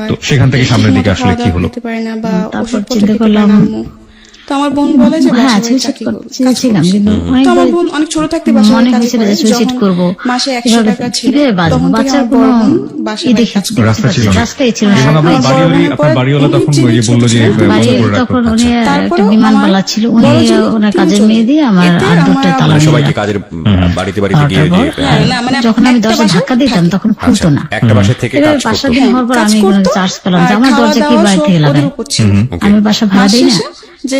[SPEAKER 3] তো সেখান থেকে সামনের দিকে আসলে কি হলো?
[SPEAKER 2] তারপর চিন্তা করলাম
[SPEAKER 4] তো আমার বোন বলে যে
[SPEAKER 2] হ্যাঁ
[SPEAKER 4] বাসায়
[SPEAKER 2] সুইসাইড
[SPEAKER 4] চাকরি করবে,
[SPEAKER 2] চেয়েছিলাম, কিন্তু
[SPEAKER 4] তো আমার বোন অনেক ছোট থাকতে বাসায়
[SPEAKER 2] মনে
[SPEAKER 4] কাজ
[SPEAKER 2] হয়েছিল
[SPEAKER 4] করে,
[SPEAKER 2] যে সুইসাইড
[SPEAKER 4] যখন
[SPEAKER 2] করবো।
[SPEAKER 4] মাসে 100 টাকা ছিল
[SPEAKER 2] কিভাবে বাঁচবো?
[SPEAKER 4] তখন থেকে
[SPEAKER 2] বাচ্চার
[SPEAKER 4] আমার
[SPEAKER 2] কোনো
[SPEAKER 4] বড় বোন বাসায়
[SPEAKER 2] দেখে
[SPEAKER 4] কাজ করে।
[SPEAKER 3] রাস্তা ছিল না।
[SPEAKER 2] রাস্তায় ছিল না।
[SPEAKER 3] এবং আমার
[SPEAKER 4] আমার
[SPEAKER 3] বাড়িওয়ালা তখন ওই যে বললো যে
[SPEAKER 2] বাড়ি
[SPEAKER 3] বছর করে রাখো।
[SPEAKER 2] তখন উনি একটা
[SPEAKER 4] তারপরেও
[SPEAKER 2] বিমানবালা ছিল, উনি
[SPEAKER 4] বড় ছিল,
[SPEAKER 2] ওনার
[SPEAKER 4] তিনি
[SPEAKER 2] কাজের
[SPEAKER 4] চলে
[SPEAKER 2] মেয়ে দিয়ে আমার
[SPEAKER 4] এতে
[SPEAKER 2] আর দুটো
[SPEAKER 4] আমার
[SPEAKER 2] তালা
[SPEAKER 1] মানে
[SPEAKER 2] দিয়ে
[SPEAKER 1] সবাইকে
[SPEAKER 2] রাখা।
[SPEAKER 1] কাজের বাড়িতে বাড়িতে গিয়ে
[SPEAKER 2] বারোটার পর,
[SPEAKER 1] দিয়ে
[SPEAKER 4] না, মানে
[SPEAKER 2] যখন আমি
[SPEAKER 4] একটা
[SPEAKER 2] দরজা
[SPEAKER 4] বাসায়
[SPEAKER 2] ধাক্কা দিতাম তখন খুলতো না।
[SPEAKER 1] একটা বাসা থেকে
[SPEAKER 2] এবার
[SPEAKER 1] কাজ
[SPEAKER 2] বাসা
[SPEAKER 1] করতো।
[SPEAKER 2] দিন হওয়ার পর
[SPEAKER 4] কাজ
[SPEAKER 2] আমি
[SPEAKER 4] করতো,
[SPEAKER 2] চার্জ পেলাম যে
[SPEAKER 4] আর
[SPEAKER 2] আমার
[SPEAKER 4] খাওয়া
[SPEAKER 2] দরজা কি
[SPEAKER 4] দাওয়া
[SPEAKER 2] বাড়ি
[SPEAKER 4] সব
[SPEAKER 2] থেকে
[SPEAKER 4] ওদের
[SPEAKER 2] লাগায়।
[SPEAKER 4] উপর ছিল।
[SPEAKER 2] আমি বাসা ভাড়া
[SPEAKER 4] মাস
[SPEAKER 2] দিই না।
[SPEAKER 4] শেষে যে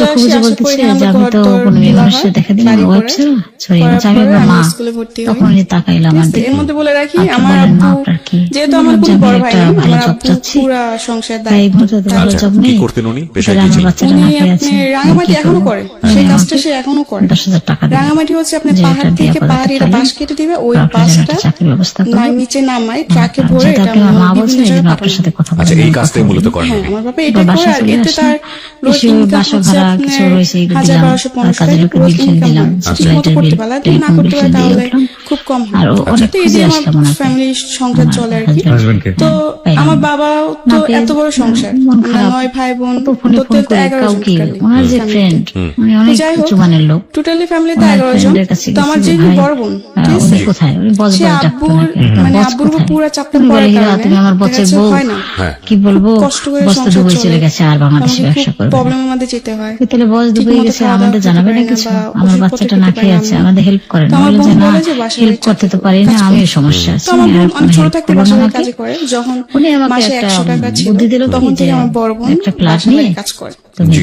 [SPEAKER 4] চলে
[SPEAKER 2] চক্ষু
[SPEAKER 4] আসি,
[SPEAKER 2] বুঝে
[SPEAKER 4] আসার
[SPEAKER 2] বলতেছে
[SPEAKER 4] পরে
[SPEAKER 2] যে আমি
[SPEAKER 4] আমার
[SPEAKER 2] তো
[SPEAKER 4] ঘর-দর
[SPEAKER 2] কোনো মেয়ে
[SPEAKER 4] খোলা
[SPEAKER 2] মানুষের
[SPEAKER 4] হয়,
[SPEAKER 2] দেখা দিলাম
[SPEAKER 4] বাড়ি
[SPEAKER 2] ওয়েব
[SPEAKER 4] করে।
[SPEAKER 2] ছিল সরি
[SPEAKER 4] করার
[SPEAKER 2] আমি
[SPEAKER 4] পরে
[SPEAKER 2] মা
[SPEAKER 4] আমি স্কুলে ভর্তি হই।
[SPEAKER 2] তখন উনি তাকাইলো আমার
[SPEAKER 4] ঠিক আছে,
[SPEAKER 2] দিকে
[SPEAKER 4] এর মধ্যে বলে রাখি
[SPEAKER 2] আপনি
[SPEAKER 4] আমার
[SPEAKER 2] বলেন, মা
[SPEAKER 4] আব্বু
[SPEAKER 2] আপনার কি?
[SPEAKER 4] যেহেতু আমার
[SPEAKER 2] বললাম
[SPEAKER 4] কোনো
[SPEAKER 2] যে
[SPEAKER 4] বড়
[SPEAKER 2] আমি
[SPEAKER 4] ভাই
[SPEAKER 2] একটা
[SPEAKER 4] নেই,
[SPEAKER 2] ভালো
[SPEAKER 4] আমার
[SPEAKER 2] জব
[SPEAKER 4] আব্বু
[SPEAKER 2] চাচ্ছি
[SPEAKER 4] পুরা সংসার
[SPEAKER 2] তাই
[SPEAKER 4] দায়িত্ব
[SPEAKER 2] বলতে তো ভালো
[SPEAKER 1] আচ্ছা,
[SPEAKER 2] জব
[SPEAKER 1] কি
[SPEAKER 2] নেই
[SPEAKER 1] করতেন উনি? পেশায়
[SPEAKER 2] তাহলে
[SPEAKER 1] কি
[SPEAKER 2] আমার
[SPEAKER 1] ছিলেন?
[SPEAKER 2] বাচ্চাটা
[SPEAKER 4] উনি
[SPEAKER 2] নাকি আছে
[SPEAKER 4] আপনি
[SPEAKER 2] আমি
[SPEAKER 4] রাঙামাটি
[SPEAKER 2] কি
[SPEAKER 4] এখনো
[SPEAKER 2] করবো?
[SPEAKER 4] করে,
[SPEAKER 2] উনি
[SPEAKER 4] সেই কাজটা
[SPEAKER 2] আমাকে
[SPEAKER 4] সে এখনো করে।
[SPEAKER 2] 10,000 টাকা দিবে
[SPEAKER 4] রাঙামাটি হচ্ছে আপনি
[SPEAKER 2] যে
[SPEAKER 4] পাহাড়
[SPEAKER 2] এটা দিয়ে
[SPEAKER 4] থেকে
[SPEAKER 2] আপাতত
[SPEAKER 4] পাহাড়ি একটা
[SPEAKER 2] চলেন।
[SPEAKER 4] বাঁশ কেটে দিবে, ওই
[SPEAKER 2] আপনার জন্য
[SPEAKER 4] বাঁশটা
[SPEAKER 2] একটা চাকরির ব্যবস্থা করবো।
[SPEAKER 4] নিচে নামায় ট্রাকে
[SPEAKER 2] আর
[SPEAKER 4] ভরে
[SPEAKER 2] যেহেতু
[SPEAKER 4] এটা
[SPEAKER 2] আপনি আমার মা
[SPEAKER 4] বিভিন্ন
[SPEAKER 2] বলছেন এই
[SPEAKER 4] জায়গায়
[SPEAKER 2] জন্য
[SPEAKER 4] পাঠানো
[SPEAKER 2] আপনার সাথে
[SPEAKER 4] হয়।
[SPEAKER 2] কথা
[SPEAKER 1] আচ্ছা,
[SPEAKER 2] বলে
[SPEAKER 1] এই
[SPEAKER 2] আমি
[SPEAKER 1] কাজটাই
[SPEAKER 2] কথা
[SPEAKER 1] মূলত
[SPEAKER 2] বলি।
[SPEAKER 1] করেন
[SPEAKER 4] হ্যাঁ,
[SPEAKER 1] উনি।
[SPEAKER 4] আমার বাবা
[SPEAKER 2] তো
[SPEAKER 4] এটা করে,
[SPEAKER 2] বাসায়
[SPEAKER 4] আর
[SPEAKER 2] চলে
[SPEAKER 4] এতে
[SPEAKER 2] আসলাম
[SPEAKER 4] তার রোজ
[SPEAKER 2] এসে
[SPEAKER 4] ইনকাম
[SPEAKER 2] বাসা
[SPEAKER 4] হচ্ছে
[SPEAKER 2] ভাড়া
[SPEAKER 4] আপনার
[SPEAKER 2] কিছু রয়েছে এগুলো
[SPEAKER 4] 1000-1250
[SPEAKER 2] কাজের লোকের বিল
[SPEAKER 4] ইনকাম
[SPEAKER 2] দিলাম
[SPEAKER 4] হয়। ঠিক মতো
[SPEAKER 2] লাইটের
[SPEAKER 4] করতে
[SPEAKER 2] বিল
[SPEAKER 4] পারলে, যদি না
[SPEAKER 2] টেলিফোন
[SPEAKER 4] করতে
[SPEAKER 2] বিল
[SPEAKER 4] পারে
[SPEAKER 2] দিয়ে
[SPEAKER 4] তাহলে
[SPEAKER 2] উঠলাম
[SPEAKER 4] খুব কম হয়।
[SPEAKER 2] আর অনেক
[SPEAKER 4] তো এই
[SPEAKER 2] খুঁজে
[SPEAKER 4] দিয়ে আমার
[SPEAKER 2] আসলাম ওনাকে
[SPEAKER 4] ফ্যামিলির সংসার চলে আর কি।
[SPEAKER 3] হাজবেন্ডকে
[SPEAKER 4] তো
[SPEAKER 2] পাইলাম
[SPEAKER 4] আমার
[SPEAKER 2] না।
[SPEAKER 4] বাবা
[SPEAKER 2] না
[SPEAKER 4] তো
[SPEAKER 2] পেয়ে
[SPEAKER 4] এত বড় সংসার,
[SPEAKER 2] মন
[SPEAKER 4] আমরা
[SPEAKER 2] খারাপ
[SPEAKER 4] 9 ভাই বোন,
[SPEAKER 2] কত ফোনে ফোন
[SPEAKER 4] টোটাল তো
[SPEAKER 2] করে
[SPEAKER 4] 11 জন
[SPEAKER 2] কাউকে
[SPEAKER 4] টোটালি
[SPEAKER 2] ওনার যে ফ্রেন্ড উনি অনেক
[SPEAKER 4] যাই হোক,
[SPEAKER 2] উঁচু মানের লোক
[SPEAKER 4] টোটালি ফ্যামিলিতে
[SPEAKER 2] ওনার
[SPEAKER 4] 11 জন।
[SPEAKER 2] ফ্রেন্ডের কাছে
[SPEAKER 4] তো আমার
[SPEAKER 2] গেছি,
[SPEAKER 4] যেহেতু
[SPEAKER 2] ভাই,
[SPEAKER 4] বড় বোন, ঠিক
[SPEAKER 2] উনি
[SPEAKER 4] আছে,
[SPEAKER 2] কোথায় উনি বস
[SPEAKER 4] সে
[SPEAKER 2] বলে ডাকতো
[SPEAKER 4] আব্বুর
[SPEAKER 2] নাকি
[SPEAKER 4] মানে
[SPEAKER 2] বস
[SPEAKER 4] আব্বুর উপর
[SPEAKER 2] কোথায়
[SPEAKER 4] পুরা চাপটা
[SPEAKER 2] তুমি
[SPEAKER 4] পড়ার
[SPEAKER 2] বলে গেলা
[SPEAKER 4] কারণে
[SPEAKER 2] তুমি আমার
[SPEAKER 4] দেখা
[SPEAKER 2] বসের
[SPEAKER 4] যাচ্ছে
[SPEAKER 2] বউ
[SPEAKER 4] হয় না।
[SPEAKER 1] হ্যাঁ।
[SPEAKER 2] কি বলবো
[SPEAKER 4] খুব কষ্ট করে
[SPEAKER 2] বস তো
[SPEAKER 4] সংসার
[SPEAKER 2] দুবাই
[SPEAKER 4] চলে।
[SPEAKER 2] চলে গেছে আর বাংলাদেশে
[SPEAKER 4] আমাকে
[SPEAKER 2] ব্যবসা
[SPEAKER 4] খুব
[SPEAKER 2] করবে
[SPEAKER 4] প্রবলেমের মধ্যে যেতে হয়।
[SPEAKER 2] তাহলে বস দুবাই
[SPEAKER 4] ঠিকমতো
[SPEAKER 2] গেছে
[SPEAKER 4] খাওয়া দাওয়া
[SPEAKER 2] আমাদের
[SPEAKER 4] করতে
[SPEAKER 2] জানাবে
[SPEAKER 4] পারি
[SPEAKER 2] না
[SPEAKER 4] না
[SPEAKER 2] কিছু
[SPEAKER 4] বা
[SPEAKER 2] আমার
[SPEAKER 4] ওষুধপত্র
[SPEAKER 2] বাচ্চাটা
[SPEAKER 4] খেতে
[SPEAKER 2] না
[SPEAKER 4] পারি
[SPEAKER 2] খেয়ে
[SPEAKER 4] না
[SPEAKER 2] আছে
[SPEAKER 4] আমি।
[SPEAKER 2] আমাদের হেল্প করেন
[SPEAKER 4] তো আমার
[SPEAKER 2] বলে যে
[SPEAKER 4] বোন
[SPEAKER 2] না
[SPEAKER 4] বলে যে বাসায়
[SPEAKER 2] হেল্প করতে তো পারি না
[SPEAKER 4] কাজ
[SPEAKER 2] আমিও
[SPEAKER 4] করে।
[SPEAKER 2] সমস্যা আছে
[SPEAKER 4] তো আমার বোন
[SPEAKER 2] আর
[SPEAKER 4] অনেক ছোট
[SPEAKER 2] help
[SPEAKER 4] থাকতে
[SPEAKER 2] করবো না
[SPEAKER 4] বাসায়
[SPEAKER 2] আমাকে?
[SPEAKER 4] কাজে করে, যখন
[SPEAKER 2] উনি আমাকে
[SPEAKER 4] মাসে
[SPEAKER 2] একটা
[SPEAKER 4] 100 টাকা ছিল
[SPEAKER 2] বুদ্ধি দিল কি
[SPEAKER 4] তখন
[SPEAKER 2] যে
[SPEAKER 4] থেকে আমার বড় বোন
[SPEAKER 2] একটা ফ্ল্যাট
[SPEAKER 4] বাসায়
[SPEAKER 2] নিয়ে
[SPEAKER 4] বাইরে কাজ করে।
[SPEAKER 2] তুমি
[SPEAKER 1] জি।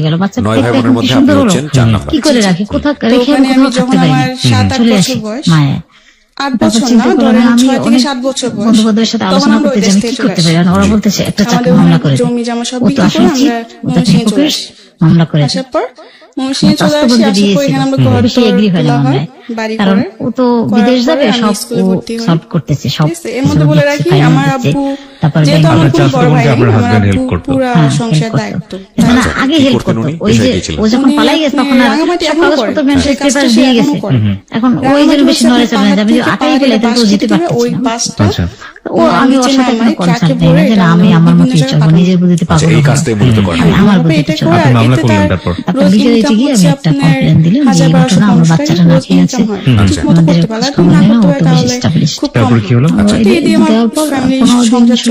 [SPEAKER 2] গেল, বাচ্চা
[SPEAKER 1] 9 ভাই
[SPEAKER 2] পেটটা
[SPEAKER 1] বোনের
[SPEAKER 2] এখন কি
[SPEAKER 1] মধ্যে
[SPEAKER 2] সুন্দর
[SPEAKER 1] আপনি
[SPEAKER 2] হলো,
[SPEAKER 1] হচ্ছেন 4 নাম্বার।
[SPEAKER 2] কি করে রাখি, কোথাও
[SPEAKER 4] তো
[SPEAKER 2] রেখে
[SPEAKER 4] ওখানে আমি
[SPEAKER 2] কোথাও
[SPEAKER 4] যখন
[SPEAKER 2] থাকতে
[SPEAKER 4] আমার
[SPEAKER 2] পারি,
[SPEAKER 4] 7-8
[SPEAKER 2] চলে
[SPEAKER 4] বছর
[SPEAKER 2] আসি
[SPEAKER 4] বয়স,
[SPEAKER 2] মায়ে।
[SPEAKER 4] 8
[SPEAKER 2] তারপর
[SPEAKER 4] বছর
[SPEAKER 2] চিন্তা
[SPEAKER 4] না,
[SPEAKER 2] করলাম
[SPEAKER 4] ধরেন
[SPEAKER 2] আমি
[SPEAKER 4] 6 থেকে
[SPEAKER 2] অনেক
[SPEAKER 4] 7 বছর বয়স,
[SPEAKER 2] বন্ধু বান্ধবের সাথে
[SPEAKER 4] তখন
[SPEAKER 2] আলোচনা
[SPEAKER 4] আমরা
[SPEAKER 2] করতে
[SPEAKER 4] ওই
[SPEAKER 2] যে
[SPEAKER 4] দেশ
[SPEAKER 2] আমি
[SPEAKER 4] থেকে
[SPEAKER 2] কি
[SPEAKER 4] চলে
[SPEAKER 2] করতে
[SPEAKER 4] আসি।
[SPEAKER 2] পারি, আর ওরা বলতেছে একটা চাকরি
[SPEAKER 4] আমাদের
[SPEAKER 2] মামলা
[SPEAKER 4] ওখানে
[SPEAKER 2] করে দে।
[SPEAKER 4] জমি জমা সব
[SPEAKER 2] ও তো
[SPEAKER 4] বিক্রি করে
[SPEAKER 2] আসলে
[SPEAKER 4] আমরা
[SPEAKER 2] চিট, ও তো
[SPEAKER 4] ময়মনসিংহে চলে
[SPEAKER 2] হিপোক্রিট,
[SPEAKER 4] আসি।
[SPEAKER 2] মামলা করে দে।
[SPEAKER 4] আসার পর ময়মনসিংহে চলে
[SPEAKER 2] স্বাস্থ্য
[SPEAKER 4] আসি,
[SPEAKER 2] বলতে
[SPEAKER 4] আসার পর
[SPEAKER 2] দিয়েছিল,
[SPEAKER 4] এখানে আমরা ঘর
[SPEAKER 2] বেশি এগ্রি হয় না
[SPEAKER 4] তোলা হয়,
[SPEAKER 2] মামলায়,
[SPEAKER 4] বাড়ি
[SPEAKER 2] কারণ
[SPEAKER 4] করে।
[SPEAKER 2] ও তো
[SPEAKER 4] করার
[SPEAKER 2] বিদেশ
[SPEAKER 4] পরে
[SPEAKER 2] যাবে,
[SPEAKER 4] আমি
[SPEAKER 2] সব
[SPEAKER 4] স্কুলে
[SPEAKER 2] ও
[SPEAKER 4] ভর্তি হই।
[SPEAKER 2] সলভ করতেছে, সব
[SPEAKER 4] ঠিক আছে, এর মধ্যে বলে রাখি আমার আব্বু,
[SPEAKER 2] তারপর
[SPEAKER 4] যেহেতু আমার
[SPEAKER 3] আপনার
[SPEAKER 4] কোনো
[SPEAKER 3] চাচাতো
[SPEAKER 4] বড় ভাই
[SPEAKER 3] বোনকে
[SPEAKER 4] নেই,
[SPEAKER 3] আপনার
[SPEAKER 4] আমার
[SPEAKER 3] husband help
[SPEAKER 4] আব্বু
[SPEAKER 3] করতো?
[SPEAKER 4] পুরা
[SPEAKER 2] হ্যাঁ,
[SPEAKER 4] সংসার
[SPEAKER 2] help করতো।
[SPEAKER 4] দায়িত্ব।
[SPEAKER 2] মানে
[SPEAKER 1] আচ্ছা,
[SPEAKER 2] আগে
[SPEAKER 1] কি
[SPEAKER 2] হেল্প
[SPEAKER 1] করতেন
[SPEAKER 2] করতো,
[SPEAKER 1] উনি?
[SPEAKER 2] ওই
[SPEAKER 1] পেশায়
[SPEAKER 2] যে
[SPEAKER 1] কি ছিলেন?
[SPEAKER 2] ও যখন
[SPEAKER 4] উনি
[SPEAKER 2] পালাই গেছে তখন আর
[SPEAKER 4] রাঙামাটি
[SPEAKER 2] সব
[SPEAKER 4] এখনো
[SPEAKER 2] কাগজপত্র
[SPEAKER 4] করে।
[SPEAKER 2] ম্যানেজ
[SPEAKER 4] সেই
[SPEAKER 2] পেপার
[SPEAKER 4] কাজটা সে
[SPEAKER 2] দিয়ে
[SPEAKER 4] এখনো
[SPEAKER 2] গেছে।
[SPEAKER 4] করে।
[SPEAKER 2] এখন ওই
[SPEAKER 4] রাঙামাটি
[SPEAKER 2] জন্য বেশি
[SPEAKER 4] হচ্ছে
[SPEAKER 2] নলেজ
[SPEAKER 4] আপনার
[SPEAKER 2] না, আমি
[SPEAKER 4] পাহাড়
[SPEAKER 2] আটাই
[SPEAKER 4] থেকে
[SPEAKER 2] পেলে তো
[SPEAKER 4] বাঁশ
[SPEAKER 2] যেতে
[SPEAKER 4] কেটে দিবে,
[SPEAKER 2] পারতেছি
[SPEAKER 4] ওই
[SPEAKER 2] না।
[SPEAKER 4] বাঁশটা
[SPEAKER 3] আচ্ছা।
[SPEAKER 2] ও আমি ওর সাথে কোনো কনসাল্ট নেই না, যে না আমি আমার মতো চলবো, নিজের বুদ্ধিতে
[SPEAKER 1] আচ্ছা,
[SPEAKER 2] পাবো
[SPEAKER 1] এই কাজটাই মূলত করেন।
[SPEAKER 2] আমি আমার
[SPEAKER 4] বাবা
[SPEAKER 2] বুদ্ধিতে
[SPEAKER 4] এটা
[SPEAKER 2] চলবো।
[SPEAKER 4] করে,
[SPEAKER 3] আপনি মামলা
[SPEAKER 4] এতে
[SPEAKER 3] করলেন
[SPEAKER 4] তার
[SPEAKER 3] তারপর?
[SPEAKER 2] তারপর
[SPEAKER 4] রোজ
[SPEAKER 2] বিকেলে
[SPEAKER 4] ইনকাম
[SPEAKER 2] গিয়ে
[SPEAKER 4] হচ্ছে
[SPEAKER 2] আমি একটা
[SPEAKER 4] আপনার
[SPEAKER 2] কমপ্লেন দিলাম যে এই
[SPEAKER 4] 1000-1200
[SPEAKER 2] ঘটনা, আমার
[SPEAKER 4] টাকা,
[SPEAKER 2] বাচ্চাটা
[SPEAKER 4] রোজ
[SPEAKER 2] নাকি আছে,
[SPEAKER 4] ইনকাম হয়। ঠিক মতো
[SPEAKER 2] আমাদের
[SPEAKER 4] করতে পারলে,
[SPEAKER 2] কাজ
[SPEAKER 4] যদি না
[SPEAKER 2] কমে না,
[SPEAKER 4] করতে
[SPEAKER 2] ও
[SPEAKER 4] হয়
[SPEAKER 2] তো বেশি
[SPEAKER 4] তাহলে
[SPEAKER 2] established।
[SPEAKER 4] খুব কম
[SPEAKER 3] তারপর
[SPEAKER 4] হয়।
[SPEAKER 3] কি হলো?
[SPEAKER 2] ও
[SPEAKER 4] তো
[SPEAKER 2] এই
[SPEAKER 4] এই দিয়ে আমার
[SPEAKER 2] দেওয়ার পর
[SPEAKER 4] ফ্যামিলি
[SPEAKER 2] 15 দিন
[SPEAKER 4] সংসার
[SPEAKER 2] 16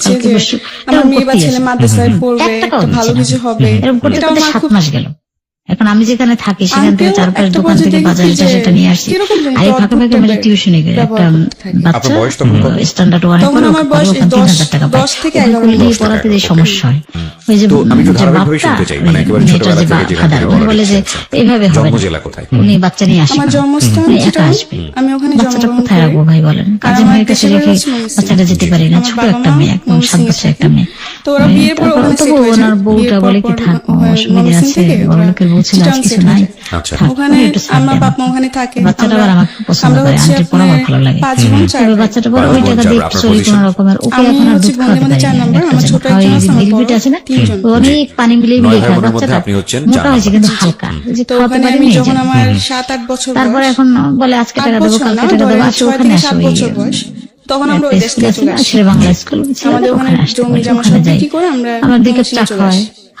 [SPEAKER 2] কালকে
[SPEAKER 4] যে
[SPEAKER 2] পরশু
[SPEAKER 4] আমার
[SPEAKER 2] এরকম
[SPEAKER 4] মেয়ে বা
[SPEAKER 2] করতেই
[SPEAKER 4] ছেলে
[SPEAKER 2] আছে।
[SPEAKER 4] মাদ্রাসায় পড়বে,
[SPEAKER 2] এক টাকাও
[SPEAKER 4] একটা ভালো
[SPEAKER 2] দিচ্ছে
[SPEAKER 4] কিছু
[SPEAKER 2] না।
[SPEAKER 4] হবে,
[SPEAKER 2] এরকম করতে
[SPEAKER 4] এটাও
[SPEAKER 2] করতে
[SPEAKER 4] আমার
[SPEAKER 2] 7
[SPEAKER 4] খুব
[SPEAKER 2] মাস গেল। এখন আমি যেখানে থাকি সেখান থেকে
[SPEAKER 4] আঙ্কেল
[SPEAKER 2] 4-5
[SPEAKER 4] একটা
[SPEAKER 2] দোকান থেকে
[SPEAKER 4] পর্যায়ে
[SPEAKER 2] বাজারে
[SPEAKER 4] দেখি
[SPEAKER 2] যা
[SPEAKER 4] যে
[SPEAKER 2] সেটা নিয়ে আসছি।
[SPEAKER 4] কিরকম জানি
[SPEAKER 2] আর এই ফাঁকে ফাঁকে
[SPEAKER 4] অদ্ভুত
[SPEAKER 2] মেরে টিউশনি করে একটা
[SPEAKER 4] ব্যবহার করতে থাকে।
[SPEAKER 2] বাচ্চা
[SPEAKER 1] আপনার বয়স তখন কত?
[SPEAKER 2] স্ট্যান্ডার্ড ওয়ানে
[SPEAKER 4] তখন
[SPEAKER 2] পড়ে,
[SPEAKER 4] আমার বয়স
[SPEAKER 2] ওখানে 10,000 টাকা পায়।
[SPEAKER 4] 10 থেকে
[SPEAKER 2] ওখানে
[SPEAKER 4] 11
[SPEAKER 2] করলে
[SPEAKER 1] বছর।
[SPEAKER 2] পড়াতে যে
[SPEAKER 1] 10
[SPEAKER 2] সমস্যা হয়, ওই যে
[SPEAKER 1] তো আমি একটু
[SPEAKER 2] যে
[SPEAKER 1] ধারাবাহিকভাবে
[SPEAKER 2] বাপটা,
[SPEAKER 1] শুনতে চাই, মানে একেবারে
[SPEAKER 2] মেয়েটার
[SPEAKER 1] ছোটবেলা
[SPEAKER 2] যে
[SPEAKER 1] থেকে যেখান
[SPEAKER 2] ফাদার,
[SPEAKER 1] থেকে
[SPEAKER 2] উনি
[SPEAKER 1] বড়
[SPEAKER 2] বলে যে
[SPEAKER 1] হয়েছে।
[SPEAKER 2] এইভাবে হবে
[SPEAKER 1] জন্ম
[SPEAKER 2] না।
[SPEAKER 1] জেলা কোথায়?
[SPEAKER 2] উনি বাচ্চা নিয়ে আসবে
[SPEAKER 4] আমার
[SPEAKER 2] না।
[SPEAKER 4] জন্মস্থান
[SPEAKER 2] উনি একা
[SPEAKER 4] চিটাগাং,
[SPEAKER 2] আসবে।
[SPEAKER 4] আমি ওখানে
[SPEAKER 2] বাচ্চাটা
[SPEAKER 4] জন্মগ্রহণ
[SPEAKER 2] কোথায়
[SPEAKER 4] করি।
[SPEAKER 2] রাখবো ভাই বলেন?
[SPEAKER 4] আর
[SPEAKER 2] কাজের
[SPEAKER 4] আমার
[SPEAKER 2] মেয়ের কাছে
[SPEAKER 4] দেশের
[SPEAKER 2] রেখে
[SPEAKER 4] বাড়ি হচ্ছে ময়মনসিংহ।
[SPEAKER 2] বাচ্চাটা যেতে পারি না।
[SPEAKER 4] আমার
[SPEAKER 2] ছোট
[SPEAKER 4] বাবা
[SPEAKER 2] একটা
[SPEAKER 4] মা
[SPEAKER 2] মেয়ে, একদম 7
[SPEAKER 4] ময়মনসিংহে
[SPEAKER 2] বছর একটা
[SPEAKER 4] থাকে।
[SPEAKER 2] মেয়ে।
[SPEAKER 4] তো ওরা বিয়ের পর
[SPEAKER 2] তারপরে
[SPEAKER 4] ওখানে
[SPEAKER 2] তবু
[SPEAKER 4] সেট হয়ে
[SPEAKER 2] ওনার
[SPEAKER 4] যায়।
[SPEAKER 2] বউটা
[SPEAKER 4] বিয়ের
[SPEAKER 2] বলে
[SPEAKER 4] পর
[SPEAKER 2] কি থাক, অসুবিধা
[SPEAKER 4] ময়মনসিংহ
[SPEAKER 2] আছে,
[SPEAKER 4] থেকে
[SPEAKER 2] বড়
[SPEAKER 4] ওরা
[SPEAKER 2] লোকের বউ ছিল, আজ
[SPEAKER 4] চিটাগাং
[SPEAKER 2] কিছু
[SPEAKER 4] সেট হয়ে
[SPEAKER 2] নাই।
[SPEAKER 4] যায়।
[SPEAKER 1] আচ্ছা।
[SPEAKER 2] থাক,
[SPEAKER 4] ওখানে
[SPEAKER 2] একটু ছাড়
[SPEAKER 4] আমার
[SPEAKER 2] দেন।
[SPEAKER 4] বাপ মা ওখানে থাকে।
[SPEAKER 2] বাচ্চাটা আবার আমাকে পছন্দ করে, আন্টির পড়া আমার ভালো লাগে।
[SPEAKER 4] 5 বোন 4
[SPEAKER 2] তবে
[SPEAKER 4] ভাই।
[SPEAKER 2] বাচ্চাটা পরে ওই
[SPEAKER 1] পাঁচ বোন,
[SPEAKER 2] টাকা
[SPEAKER 1] চার
[SPEAKER 2] দিয়ে
[SPEAKER 1] ভাই। আপনার
[SPEAKER 2] চলি
[SPEAKER 1] position?
[SPEAKER 2] কোন রকমের। ওকে
[SPEAKER 4] আমি
[SPEAKER 2] এখন আর
[SPEAKER 4] হচ্ছে
[SPEAKER 2] দুধ খাওয়াতে
[SPEAKER 4] বন্ধু বান্ধব
[SPEAKER 2] পারি
[SPEAKER 4] 4
[SPEAKER 2] না।
[SPEAKER 4] নাম্বার,
[SPEAKER 2] একটা
[SPEAKER 4] আমার
[SPEAKER 2] জন।
[SPEAKER 4] ছোট
[SPEAKER 2] আর
[SPEAKER 4] একজন
[SPEAKER 2] ওই
[SPEAKER 4] আছে,
[SPEAKER 2] যে
[SPEAKER 4] আমার
[SPEAKER 2] মিল্ক
[SPEAKER 4] বড়
[SPEAKER 2] বিট আছে না,
[SPEAKER 4] 3 জন।
[SPEAKER 2] ও অনেক পানি মিলিয়ে
[SPEAKER 1] নয়
[SPEAKER 2] মিলিয়ে
[SPEAKER 1] ভাই
[SPEAKER 2] খায়।
[SPEAKER 1] বোনের মধ্যে
[SPEAKER 2] বাচ্চাটা
[SPEAKER 1] আপনি হচ্ছেন
[SPEAKER 2] মোটা
[SPEAKER 1] 4
[SPEAKER 2] হয়েছে
[SPEAKER 1] নাম্বার।
[SPEAKER 2] কিন্তু হালকা, যে
[SPEAKER 4] তো
[SPEAKER 2] খাওয়াতে
[SPEAKER 4] ওখানে
[SPEAKER 2] পারি
[SPEAKER 4] আমি
[SPEAKER 2] নিয়ে
[SPEAKER 4] যখন
[SPEAKER 2] যাই।
[SPEAKER 4] আমার 7-8 বছর
[SPEAKER 2] তারপরে
[SPEAKER 4] বয়স,
[SPEAKER 2] এখন বলে আজকে
[SPEAKER 4] 8
[SPEAKER 2] টাকা দেবো,
[SPEAKER 4] বছর
[SPEAKER 2] কালকে
[SPEAKER 4] না,
[SPEAKER 2] টাকা দেবো,
[SPEAKER 4] ধরেন
[SPEAKER 2] আসে
[SPEAKER 4] 6
[SPEAKER 2] ওখানে
[SPEAKER 4] থেকে
[SPEAKER 2] আসে
[SPEAKER 4] 7
[SPEAKER 2] ওই
[SPEAKER 4] বছর বয়স, তখন আমরা ওই
[SPEAKER 2] একটা
[SPEAKER 4] দেশ
[SPEAKER 2] স্কুল
[SPEAKER 4] থেকে
[SPEAKER 2] আছে
[SPEAKER 4] চলে
[SPEAKER 2] না,
[SPEAKER 4] আসি।
[SPEAKER 2] শেরে বাংলা স্কুল,
[SPEAKER 4] আমাদের ওখানে
[SPEAKER 2] ওখানে আসতে
[SPEAKER 4] জমি
[SPEAKER 2] পারি,
[SPEAKER 4] জমা
[SPEAKER 2] ওখানে
[SPEAKER 4] সব
[SPEAKER 2] যাই।
[SPEAKER 4] বিক্রি করে আমরা
[SPEAKER 2] আমার দিকে
[SPEAKER 4] ময়মনসিংহে
[SPEAKER 2] চা
[SPEAKER 4] চলে
[SPEAKER 2] খাওয়ায়,
[SPEAKER 4] আসি।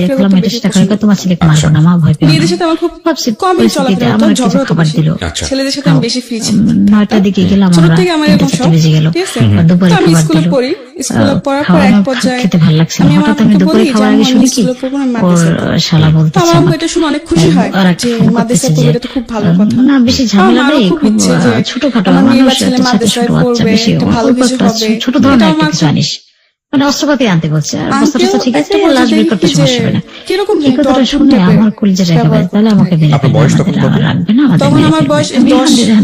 [SPEAKER 4] চলাফেরা
[SPEAKER 2] খোলা
[SPEAKER 4] করতে
[SPEAKER 2] মেয়েটার
[SPEAKER 4] বেশি
[SPEAKER 2] সাথে
[SPEAKER 4] পছন্দ
[SPEAKER 2] তোমার ছেলেকে মারবো না, মা ভয় পেও না।
[SPEAKER 4] মেয়েদের সাথে আমার খুব
[SPEAKER 2] ভাবছি
[SPEAKER 4] কমই
[SPEAKER 2] পরিস্থিতিতে
[SPEAKER 4] চলাফেরা
[SPEAKER 2] আমার
[SPEAKER 4] হতো,
[SPEAKER 2] কিছু
[SPEAKER 4] ঝগড়া হতো
[SPEAKER 2] খাবার
[SPEAKER 4] বেশি।
[SPEAKER 2] দিল।
[SPEAKER 1] আচ্ছা।
[SPEAKER 4] ছেলেদের সাথে আমি বেশি ফ্রি ছিলাম।
[SPEAKER 2] 9টার দিকে গেলাম
[SPEAKER 4] ছোট
[SPEAKER 2] আমরা,
[SPEAKER 4] থেকে আমার এরকম
[SPEAKER 2] 3টা
[SPEAKER 4] শখ,
[SPEAKER 2] বেজে গেল।
[SPEAKER 4] ঠিক আছে?
[SPEAKER 2] দুপুরে
[SPEAKER 4] তো আমি
[SPEAKER 2] খাবার
[SPEAKER 4] স্কুলে
[SPEAKER 2] দিল।
[SPEAKER 4] পড়ি, স্কুলে পড়ার পর
[SPEAKER 2] খাওয়া
[SPEAKER 4] এক
[SPEAKER 2] আমার
[SPEAKER 4] পর্যায়ে
[SPEAKER 2] খেতে ভালো লাগছে না,
[SPEAKER 4] আমি আমার
[SPEAKER 2] হঠাৎ আমি
[SPEAKER 4] আপুকে
[SPEAKER 2] দুপুরে
[SPEAKER 4] বলি যে
[SPEAKER 2] খাবার আগে
[SPEAKER 4] আমি
[SPEAKER 2] শুনি কি
[SPEAKER 4] স্কুলে পড়বো না, আমি
[SPEAKER 2] ওর
[SPEAKER 4] মাদ্রাসায় পড়বো।
[SPEAKER 2] শালা
[SPEAKER 4] তো
[SPEAKER 2] বলতেছে
[SPEAKER 4] আমার আব্বু
[SPEAKER 2] আমাকে,
[SPEAKER 4] এটা শুনে অনেক খুশি হয়
[SPEAKER 2] আর একটা
[SPEAKER 4] যে
[SPEAKER 2] ফোন
[SPEAKER 4] মাদ্রাসায়
[SPEAKER 2] করতেছে
[SPEAKER 4] পড়বে,
[SPEAKER 2] যে
[SPEAKER 4] এটা তো খুব ভালো কথা।
[SPEAKER 2] না বেশি
[SPEAKER 4] আমার
[SPEAKER 2] ঝামেলা
[SPEAKER 4] মারও
[SPEAKER 2] নেই,
[SPEAKER 4] খুব
[SPEAKER 2] খুব
[SPEAKER 4] ইচ্ছে যে
[SPEAKER 2] ছোটখাটো
[SPEAKER 4] আমার মেয়ে বা
[SPEAKER 2] মানুষ,
[SPEAKER 4] ছেলে
[SPEAKER 2] এত ছোট
[SPEAKER 4] মাদ্রাসায়
[SPEAKER 2] ছোট বাচ্চা,
[SPEAKER 4] পড়বে,
[SPEAKER 2] বেশি
[SPEAKER 4] একটা ভালো
[SPEAKER 2] অল্প
[SPEAKER 4] কিছু
[SPEAKER 2] একটা
[SPEAKER 4] হবে।
[SPEAKER 2] ছোট ধরনের
[SPEAKER 4] এটা
[SPEAKER 2] একটা
[SPEAKER 4] আমার
[SPEAKER 2] কিছু আনিস, মানে অস্ত্রপাতি আনতে বলছে, আর বস্তা
[SPEAKER 4] আঙ্কেল
[SPEAKER 2] টস্তা ঠিক আছে,
[SPEAKER 4] একটা পর্যায়ে
[SPEAKER 2] লাস্ট বের করতে
[SPEAKER 4] দেখি
[SPEAKER 2] সমস্যা
[SPEAKER 4] যে
[SPEAKER 2] হবে না।
[SPEAKER 4] কিরকম
[SPEAKER 2] এই কথাটা
[SPEAKER 4] অদ্ভুত
[SPEAKER 2] শুনে
[SPEAKER 4] টাইপের
[SPEAKER 2] আমার কলিজাটা একেবারে,
[SPEAKER 4] ব্যবহার
[SPEAKER 2] তাহলে আমাকে বেড়ে
[SPEAKER 1] আপনার বয়স তখন কত?
[SPEAKER 2] রাখবে না, আমাদের
[SPEAKER 4] তখন
[SPEAKER 2] মেরে
[SPEAKER 4] আমার
[SPEAKER 2] ফেলবে।
[SPEAKER 4] বয়স
[SPEAKER 2] আমি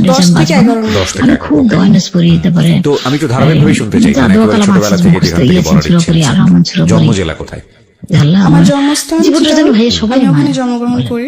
[SPEAKER 4] 10 থেকে 11
[SPEAKER 1] 10 থেকে
[SPEAKER 2] আমি
[SPEAKER 1] 11
[SPEAKER 2] খুব দয়নেস করি, তারপরে
[SPEAKER 1] তো আমি একটু ধারাবাহিকভাবে শুনতে চাই, মানে একেবারে ছোটবেলা থেকে যেখান থেকে বড় হচ্ছে, জন্ম জেলা কোথায়?
[SPEAKER 4] আমার জন্মস্থান
[SPEAKER 2] জীবনটা যেন ভাই সবাই
[SPEAKER 4] আমি ওখানে
[SPEAKER 2] মারে।
[SPEAKER 4] জন্মগ্রহণ করি।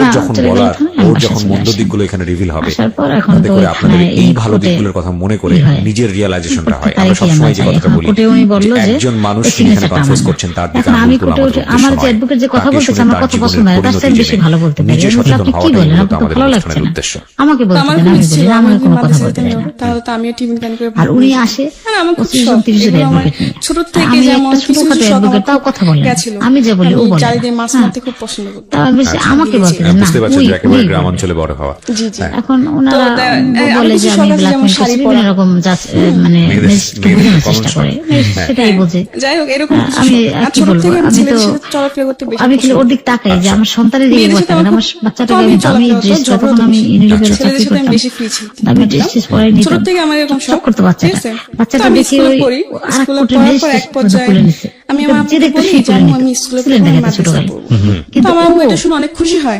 [SPEAKER 2] থানা
[SPEAKER 1] যখন
[SPEAKER 2] চলে গেল
[SPEAKER 1] বলার,
[SPEAKER 2] থানায়, আমি
[SPEAKER 1] ওর
[SPEAKER 2] বাসায়
[SPEAKER 1] যখন
[SPEAKER 2] চলে
[SPEAKER 1] মন্দ
[SPEAKER 2] আসি।
[SPEAKER 1] দিকগুলো এখানে রিভিল হবে,
[SPEAKER 2] আসার পর এখন
[SPEAKER 1] তাতে
[SPEAKER 2] তো
[SPEAKER 1] করে আপনাদের
[SPEAKER 2] থানায়
[SPEAKER 1] এই
[SPEAKER 2] এই
[SPEAKER 1] ভালো
[SPEAKER 2] কোর্টে
[SPEAKER 1] দিকগুলোর কথা মনে করে
[SPEAKER 2] কি হয়?
[SPEAKER 1] নিজের রিয়েলাইজেশনটা হয়। আমরা
[SPEAKER 2] তারিখে
[SPEAKER 1] সবসময় যে
[SPEAKER 2] আমরা
[SPEAKER 1] কথাটা
[SPEAKER 2] যাই।
[SPEAKER 1] বলি,
[SPEAKER 2] কোর্টে উনি বললো
[SPEAKER 1] যে
[SPEAKER 2] যে
[SPEAKER 1] একজন মানুষ
[SPEAKER 2] এই
[SPEAKER 1] যিনি এখানে
[SPEAKER 2] signature টা
[SPEAKER 1] কনফেস
[SPEAKER 2] আমার।
[SPEAKER 1] করছেন তার দিকে
[SPEAKER 2] এখন আমি
[SPEAKER 1] আঙুল তোলা
[SPEAKER 2] কোর্টে
[SPEAKER 1] আমাদের
[SPEAKER 2] উঠে
[SPEAKER 1] উদ্দেশ্য
[SPEAKER 2] আমার যে
[SPEAKER 1] নয়।
[SPEAKER 2] অ্যাডভোকেট যে কথা
[SPEAKER 1] তাকে
[SPEAKER 2] বলতেছে
[SPEAKER 1] শুনে
[SPEAKER 2] আমার
[SPEAKER 1] তার
[SPEAKER 2] কথা
[SPEAKER 1] জীবনের
[SPEAKER 2] পছন্দ হয়, তার
[SPEAKER 1] পরিণতি
[SPEAKER 2] চেয়ে বেশি
[SPEAKER 1] জেনে
[SPEAKER 2] ভালো বলতে পারে।
[SPEAKER 1] নিজে
[SPEAKER 2] আমি বললাম,
[SPEAKER 1] সচেতন
[SPEAKER 2] আপনি কি
[SPEAKER 1] হওয়াটাই
[SPEAKER 2] বলেন,
[SPEAKER 1] মূলত
[SPEAKER 2] আপনার তো
[SPEAKER 1] আমাদের
[SPEAKER 2] ভালো লাগছে
[SPEAKER 1] অনুষ্ঠানের
[SPEAKER 2] না।
[SPEAKER 1] উদ্দেশ্য।
[SPEAKER 2] আমাকে বলতে
[SPEAKER 4] আমার
[SPEAKER 2] দেন,
[SPEAKER 4] খুব
[SPEAKER 2] আমি
[SPEAKER 4] ইচ্ছে
[SPEAKER 2] বলি
[SPEAKER 4] ছিল
[SPEAKER 2] আমার
[SPEAKER 4] আমি
[SPEAKER 2] কোনো কথা
[SPEAKER 4] মাদ্রাসা
[SPEAKER 2] বলতে
[SPEAKER 4] যেতাম,
[SPEAKER 2] চাই না।
[SPEAKER 4] তাহলে তো আমিও টিফিন ক্যান করে
[SPEAKER 2] আর উনি আসে
[SPEAKER 4] হ্যাঁ, আমার খুব
[SPEAKER 2] 25
[SPEAKER 4] শখ।
[SPEAKER 2] জন 30 জন
[SPEAKER 4] এগুলো আমার
[SPEAKER 2] অ্যাডভোকেট নিয়ে।
[SPEAKER 4] ছোট থেকে
[SPEAKER 2] আমি
[SPEAKER 4] যেমন
[SPEAKER 2] একটা
[SPEAKER 4] কিছু
[SPEAKER 2] ছোটখাটো
[SPEAKER 4] কিছু শখ আমার
[SPEAKER 2] অ্যাডভোকেট, তাও
[SPEAKER 4] খুব
[SPEAKER 2] কথা বলে না।
[SPEAKER 4] গেছিল।
[SPEAKER 2] আমি যা বলি ও
[SPEAKER 4] আমি
[SPEAKER 2] বলে
[SPEAKER 4] জালি
[SPEAKER 2] না।
[SPEAKER 4] দিয়ে মাছ
[SPEAKER 2] হ্যাঁ।
[SPEAKER 4] মারতে খুব পছন্দ করতাম।
[SPEAKER 2] তা বেশি আমাকে বলতে দেন, না
[SPEAKER 1] বুঝতে পারছেন
[SPEAKER 2] উনি
[SPEAKER 1] যে একেবারে
[SPEAKER 2] উনি
[SPEAKER 1] গ্রাম
[SPEAKER 2] বলবে।
[SPEAKER 1] অঞ্চলে বড় হওয়া।
[SPEAKER 4] জি জি
[SPEAKER 2] এখন ওনারা
[SPEAKER 4] তো
[SPEAKER 2] বলে
[SPEAKER 4] আমি
[SPEAKER 2] যে
[SPEAKER 4] কিছু
[SPEAKER 2] আমি
[SPEAKER 4] শখ আছে, যেমন
[SPEAKER 2] ব্ল্যাকমেল
[SPEAKER 4] শাড়ি
[SPEAKER 2] করছি,
[SPEAKER 4] পরা।
[SPEAKER 2] বিভিন্ন রকম মানে
[SPEAKER 1] মেয়েদের
[SPEAKER 2] ম্যাজিস্ট্রেটকে বোঝানোর চেষ্টা
[SPEAKER 1] common
[SPEAKER 2] করে,
[SPEAKER 1] শখ।
[SPEAKER 2] সেটাই বোঝে।
[SPEAKER 4] যাই হোক এরকম কিছু
[SPEAKER 2] আমি
[SPEAKER 4] শখ। আর
[SPEAKER 2] কি
[SPEAKER 4] ছোট
[SPEAKER 2] বলবো,
[SPEAKER 4] থেকে আমি
[SPEAKER 2] আমি
[SPEAKER 4] ছেলেদের
[SPEAKER 2] তো
[SPEAKER 4] সাথে চলাফেরা করতে বেশি
[SPEAKER 2] আমি খালি
[SPEAKER 4] পছন্দ
[SPEAKER 2] ওর দিক তাকাই যে আমার সন্তানের দিকে
[SPEAKER 4] মেয়েদের
[SPEAKER 2] একবার
[SPEAKER 4] সাথে
[SPEAKER 2] তাকাই,
[SPEAKER 4] আমার
[SPEAKER 2] আমার
[SPEAKER 4] খুব
[SPEAKER 2] বাচ্চাটাকে
[SPEAKER 4] কমই
[SPEAKER 2] আমি
[SPEAKER 4] চলাফেরা হতো,
[SPEAKER 2] ড্রেস
[SPEAKER 4] ঝগড়া
[SPEAKER 2] তখন
[SPEAKER 4] হতো
[SPEAKER 2] আমি
[SPEAKER 4] বেশি।
[SPEAKER 2] ইউনিভার্সিটি
[SPEAKER 4] ছেলেদের
[SPEAKER 2] চাকরি
[SPEAKER 4] সাথে আমি
[SPEAKER 2] করতাম,
[SPEAKER 4] বেশি ফ্রি ছিলাম।
[SPEAKER 2] আমি ড্রেস টেস পরে
[SPEAKER 4] ছোট
[SPEAKER 2] নিতাম,
[SPEAKER 4] থেকে আমার এরকম
[SPEAKER 2] শখ
[SPEAKER 4] শখ
[SPEAKER 2] করতো
[SPEAKER 4] ঠিক
[SPEAKER 2] বাচ্চাটা।
[SPEAKER 4] আছে?
[SPEAKER 2] বাচ্চাটা
[SPEAKER 4] তো আমি
[SPEAKER 2] দেখি
[SPEAKER 4] স্কুলে
[SPEAKER 2] ওই
[SPEAKER 4] পড়ি,
[SPEAKER 2] আর
[SPEAKER 4] স্কুলে
[SPEAKER 2] কোটে
[SPEAKER 4] পড়ার
[SPEAKER 2] ড্রেস
[SPEAKER 4] পর এক
[SPEAKER 2] টেস
[SPEAKER 4] পর্যায়ে
[SPEAKER 2] খুলে নিছে,
[SPEAKER 4] আমি আমার
[SPEAKER 2] যে
[SPEAKER 4] আম্মুকে
[SPEAKER 2] দেখতো
[SPEAKER 4] বলি
[SPEAKER 2] সেই
[SPEAKER 4] যে
[SPEAKER 2] খুলে
[SPEAKER 4] আম্মু
[SPEAKER 2] নিত,
[SPEAKER 4] আমি স্কুলে
[SPEAKER 2] ছিলেন
[SPEAKER 4] পড়বো,
[SPEAKER 2] দেখা
[SPEAKER 4] আমি
[SPEAKER 2] ছোট
[SPEAKER 4] মাদ্রাসায়
[SPEAKER 2] ভাই।
[SPEAKER 4] পড়বো।
[SPEAKER 2] কিন্তু
[SPEAKER 4] তো আমার
[SPEAKER 2] ও
[SPEAKER 4] আম্মু এটা শুনে অনেক খুশি হয়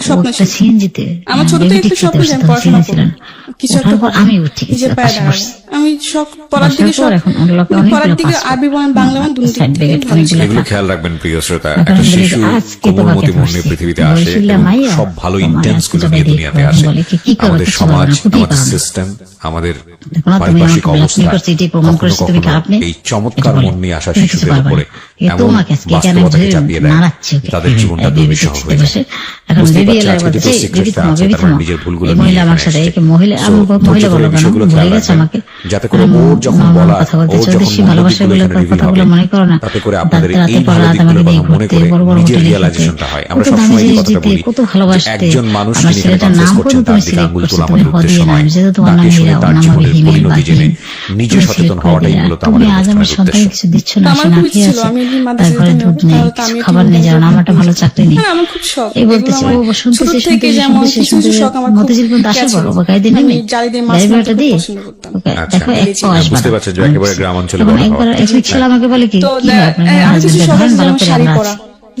[SPEAKER 4] স্বপ্ন ছিল।
[SPEAKER 2] সিএনজিতে
[SPEAKER 4] আমার ছোট থেকে একটা স্বপ্ন যে আমি পড়াশোনা করবো, কিছু একটা করবো,
[SPEAKER 2] আমি উঠি
[SPEAKER 4] নিজে পায়ে দাঁড়াবো। আমি সব পড়ার দিকে সব
[SPEAKER 2] এখন অন্য লোকে
[SPEAKER 4] মানে
[SPEAKER 2] অনেকগুলো
[SPEAKER 4] পড়ার দিকে
[SPEAKER 2] pass
[SPEAKER 4] আরবি বলেন বাংলা বলেন দুটো
[SPEAKER 2] Side
[SPEAKER 4] দিকে
[SPEAKER 2] bracket
[SPEAKER 4] ভালো ছিল।
[SPEAKER 2] অনেকগুলো
[SPEAKER 1] এগুলো খেয়াল রাখবেন প্রিয় শ্রোতা,
[SPEAKER 2] এখন
[SPEAKER 1] একটা
[SPEAKER 2] বলি,
[SPEAKER 1] শিশু
[SPEAKER 2] আজকে
[SPEAKER 1] কোমলমতি
[SPEAKER 2] তোমাকে
[SPEAKER 1] মন নিয়ে
[SPEAKER 2] ধরছি।
[SPEAKER 1] পৃথিবীতে আসে
[SPEAKER 2] বলছিলাম,
[SPEAKER 1] এবং
[SPEAKER 2] মাইয়া,
[SPEAKER 1] সব ভালো
[SPEAKER 2] তোমার
[SPEAKER 1] ইন্টেন্স
[SPEAKER 2] আজকে
[SPEAKER 1] গুলো
[SPEAKER 2] যাবে
[SPEAKER 1] নিয়ে
[SPEAKER 2] দেখো,
[SPEAKER 1] দুনিয়াতে আসে।
[SPEAKER 2] বলে কি করবে,
[SPEAKER 1] আমাদের
[SPEAKER 2] কিছু
[SPEAKER 1] সমাজ,
[SPEAKER 2] বলবে না, খুবই
[SPEAKER 1] আমাদের
[SPEAKER 2] পারো না।
[SPEAKER 1] সিস্টেম, আমাদের
[SPEAKER 2] দেখো না, তুমি
[SPEAKER 1] পারিপার্শ্বিক
[SPEAKER 2] আমাকে
[SPEAKER 1] অবস্থা
[SPEAKER 2] blackmail করছো, এটাই প্রমাণ
[SPEAKER 1] কখনো
[SPEAKER 2] করছো তুমি
[SPEAKER 1] কখনো
[SPEAKER 2] খারাপ নেই।
[SPEAKER 1] এই চমৎকার
[SPEAKER 2] এটা বলে।
[SPEAKER 1] মন নিয়ে আসা
[SPEAKER 2] তুমি কিছু
[SPEAKER 1] শিশুদের
[SPEAKER 2] পারবে
[SPEAKER 1] উপরে
[SPEAKER 2] না। এ
[SPEAKER 1] এমন
[SPEAKER 2] তোমাকে আজকে কেন
[SPEAKER 1] বাস্তবতাকে
[SPEAKER 2] ধরে
[SPEAKER 1] চাপিয়ে দেয়,
[SPEAKER 2] নাড়াচ্ছে ওকে।
[SPEAKER 1] তাদের জীবনটা
[SPEAKER 2] এই
[SPEAKER 1] দুর্বিষহ
[SPEAKER 2] বেবি
[SPEAKER 1] হয়ে
[SPEAKER 2] বসে,
[SPEAKER 1] যায়।
[SPEAKER 2] এখন
[SPEAKER 1] বুঝতেই
[SPEAKER 2] বেবি
[SPEAKER 1] পারছি,
[SPEAKER 2] এলার
[SPEAKER 1] আজকে
[SPEAKER 2] বলছে,
[SPEAKER 1] যে
[SPEAKER 2] এই বেবি
[SPEAKER 1] শিক্ষকরা
[SPEAKER 2] তোমার
[SPEAKER 1] আছে,
[SPEAKER 2] বেবি
[SPEAKER 1] তারা
[SPEAKER 2] তোমার
[SPEAKER 1] নিজের ভুলগুলো
[SPEAKER 2] এই
[SPEAKER 1] নিয়ে
[SPEAKER 2] মহিলা আমার
[SPEAKER 1] এখানে
[SPEAKER 2] সাথে
[SPEAKER 1] আসছে।
[SPEAKER 2] এই মহিলা
[SPEAKER 1] So,
[SPEAKER 2] আমি
[SPEAKER 1] ধৈর্য
[SPEAKER 2] মহিলা
[SPEAKER 1] ধরে
[SPEAKER 2] বলো
[SPEAKER 1] এই
[SPEAKER 2] কেন
[SPEAKER 1] বিষয়গুলো
[SPEAKER 2] ভুলে
[SPEAKER 1] খেয়াল
[SPEAKER 2] গেছে
[SPEAKER 1] রাখবেন,
[SPEAKER 2] আমাকে,
[SPEAKER 1] যাতে করে
[SPEAKER 2] আমি
[SPEAKER 1] ওর যখন
[SPEAKER 2] নর্মাল
[SPEAKER 1] বলা,
[SPEAKER 2] কথা বলতে
[SPEAKER 1] ওর
[SPEAKER 2] চাই,
[SPEAKER 1] যখন
[SPEAKER 2] বেশি
[SPEAKER 1] মূল্য
[SPEAKER 2] ভালোবাসা
[SPEAKER 1] দিকগুলো
[SPEAKER 2] গুলো
[SPEAKER 1] এখানে reveal
[SPEAKER 2] কথাগুলো
[SPEAKER 1] হবে,
[SPEAKER 2] মনে করো না,
[SPEAKER 1] তাতে করে আপনাদের
[SPEAKER 2] রাতে
[SPEAKER 1] এই ভালো
[SPEAKER 2] পড়া
[SPEAKER 1] দিকগুলো
[SPEAKER 2] আমাকে দিয়ে
[SPEAKER 1] কথা মনে
[SPEAKER 2] ঘুরতে,
[SPEAKER 1] করে
[SPEAKER 2] বড় বড়
[SPEAKER 1] নিজের
[SPEAKER 2] হোটেলে খেতে,
[SPEAKER 1] রিয়েলাইজেশনটা হয়। আমরা
[SPEAKER 2] কত দামি
[SPEAKER 1] সবসময় এই
[SPEAKER 2] জিনিস
[SPEAKER 1] কথাটা
[SPEAKER 2] দিতে,
[SPEAKER 1] বলি
[SPEAKER 2] কত
[SPEAKER 1] যে
[SPEAKER 2] ভালোবাসতে,
[SPEAKER 1] একজন মানুষ
[SPEAKER 2] আমার
[SPEAKER 1] যিনি
[SPEAKER 2] ছেলেটার
[SPEAKER 1] কনফেস
[SPEAKER 2] নাম
[SPEAKER 1] করছেন
[SPEAKER 2] করো,
[SPEAKER 1] তার
[SPEAKER 2] তুমি
[SPEAKER 1] দিকে
[SPEAKER 2] সিলেক্ট
[SPEAKER 1] আঙ্গুল
[SPEAKER 2] করছো,
[SPEAKER 1] তোলা
[SPEAKER 2] তুমি
[SPEAKER 1] আমাদের উদ্দেশ্য
[SPEAKER 2] হদিয়ে না,
[SPEAKER 1] নয়,
[SPEAKER 2] যেহেতু তোমার নাম
[SPEAKER 1] তাকে শুনে
[SPEAKER 2] হীরা, ওর
[SPEAKER 1] তার
[SPEAKER 2] নাম
[SPEAKER 1] জীবনের
[SPEAKER 2] অভিহীন,
[SPEAKER 1] পরিণতি জেনে
[SPEAKER 2] বাকহীন,
[SPEAKER 1] নিজে
[SPEAKER 2] তুমি
[SPEAKER 1] সচেতন
[SPEAKER 2] select করে
[SPEAKER 1] হওয়াটাই
[SPEAKER 2] দিলে।
[SPEAKER 1] মূলত
[SPEAKER 2] তুমি
[SPEAKER 1] আমাদের
[SPEAKER 2] আজ আমার
[SPEAKER 1] অনুষ্ঠানের
[SPEAKER 2] সন্তানকে
[SPEAKER 1] উদ্দেশ্য।
[SPEAKER 2] কিছু দিচ্ছ না,
[SPEAKER 4] আমার
[SPEAKER 2] সে না
[SPEAKER 4] খুব
[SPEAKER 2] খেয়ে
[SPEAKER 4] ছিল,
[SPEAKER 2] আছে,
[SPEAKER 4] আমি যদি
[SPEAKER 2] তার
[SPEAKER 4] মাদ্রাসায়
[SPEAKER 2] ঘরে
[SPEAKER 4] যেতাম,
[SPEAKER 2] দুধ নেই,
[SPEAKER 4] তাহলে তো
[SPEAKER 2] কিছু
[SPEAKER 4] আমিও
[SPEAKER 2] খাবার নেই, যেমন আমার একটা ভালো চাকরি নেই।
[SPEAKER 4] হ্যাঁ, আমার খুব শখ।
[SPEAKER 2] এই
[SPEAKER 4] এগুলো
[SPEAKER 2] বলতেছে,
[SPEAKER 4] আমার
[SPEAKER 2] ও
[SPEAKER 4] ছোট
[SPEAKER 2] শুনতেছে
[SPEAKER 4] থেকে যেমন কিছু কিছু শখ আমার খুব
[SPEAKER 2] মতিঝিল পর্যন্ত আসার
[SPEAKER 4] গেছে।
[SPEAKER 2] পর ও গাড়ি দিয়ে
[SPEAKER 4] আমি
[SPEAKER 2] নেমে
[SPEAKER 4] জালি দিয়ে মাছ
[SPEAKER 2] গাড়ি
[SPEAKER 4] মারতে
[SPEAKER 2] ভাড়াটা
[SPEAKER 4] খুব
[SPEAKER 2] দিয়ে
[SPEAKER 4] পছন্দ করতাম।
[SPEAKER 2] ওকে
[SPEAKER 1] আচ্ছা,
[SPEAKER 2] দেখো এক পাও আসবে
[SPEAKER 1] বুঝতে
[SPEAKER 2] না।
[SPEAKER 1] পারছেন যে একেবারে গ্রাম অঞ্চলে
[SPEAKER 2] এখন
[SPEAKER 1] বড়
[SPEAKER 2] একবার
[SPEAKER 1] হওয়া।
[SPEAKER 2] এক ছেলে আমাকে বলে কি
[SPEAKER 4] তো
[SPEAKER 2] কি হয় আপনার
[SPEAKER 4] আমি কিছু
[SPEAKER 2] হাজবেন্ড
[SPEAKER 4] শখ
[SPEAKER 2] ধরেন
[SPEAKER 4] আছে
[SPEAKER 2] ভালো
[SPEAKER 4] যেমন
[SPEAKER 2] করে
[SPEAKER 4] শাড়ি
[SPEAKER 2] আমরা
[SPEAKER 4] পরা,
[SPEAKER 2] আছি।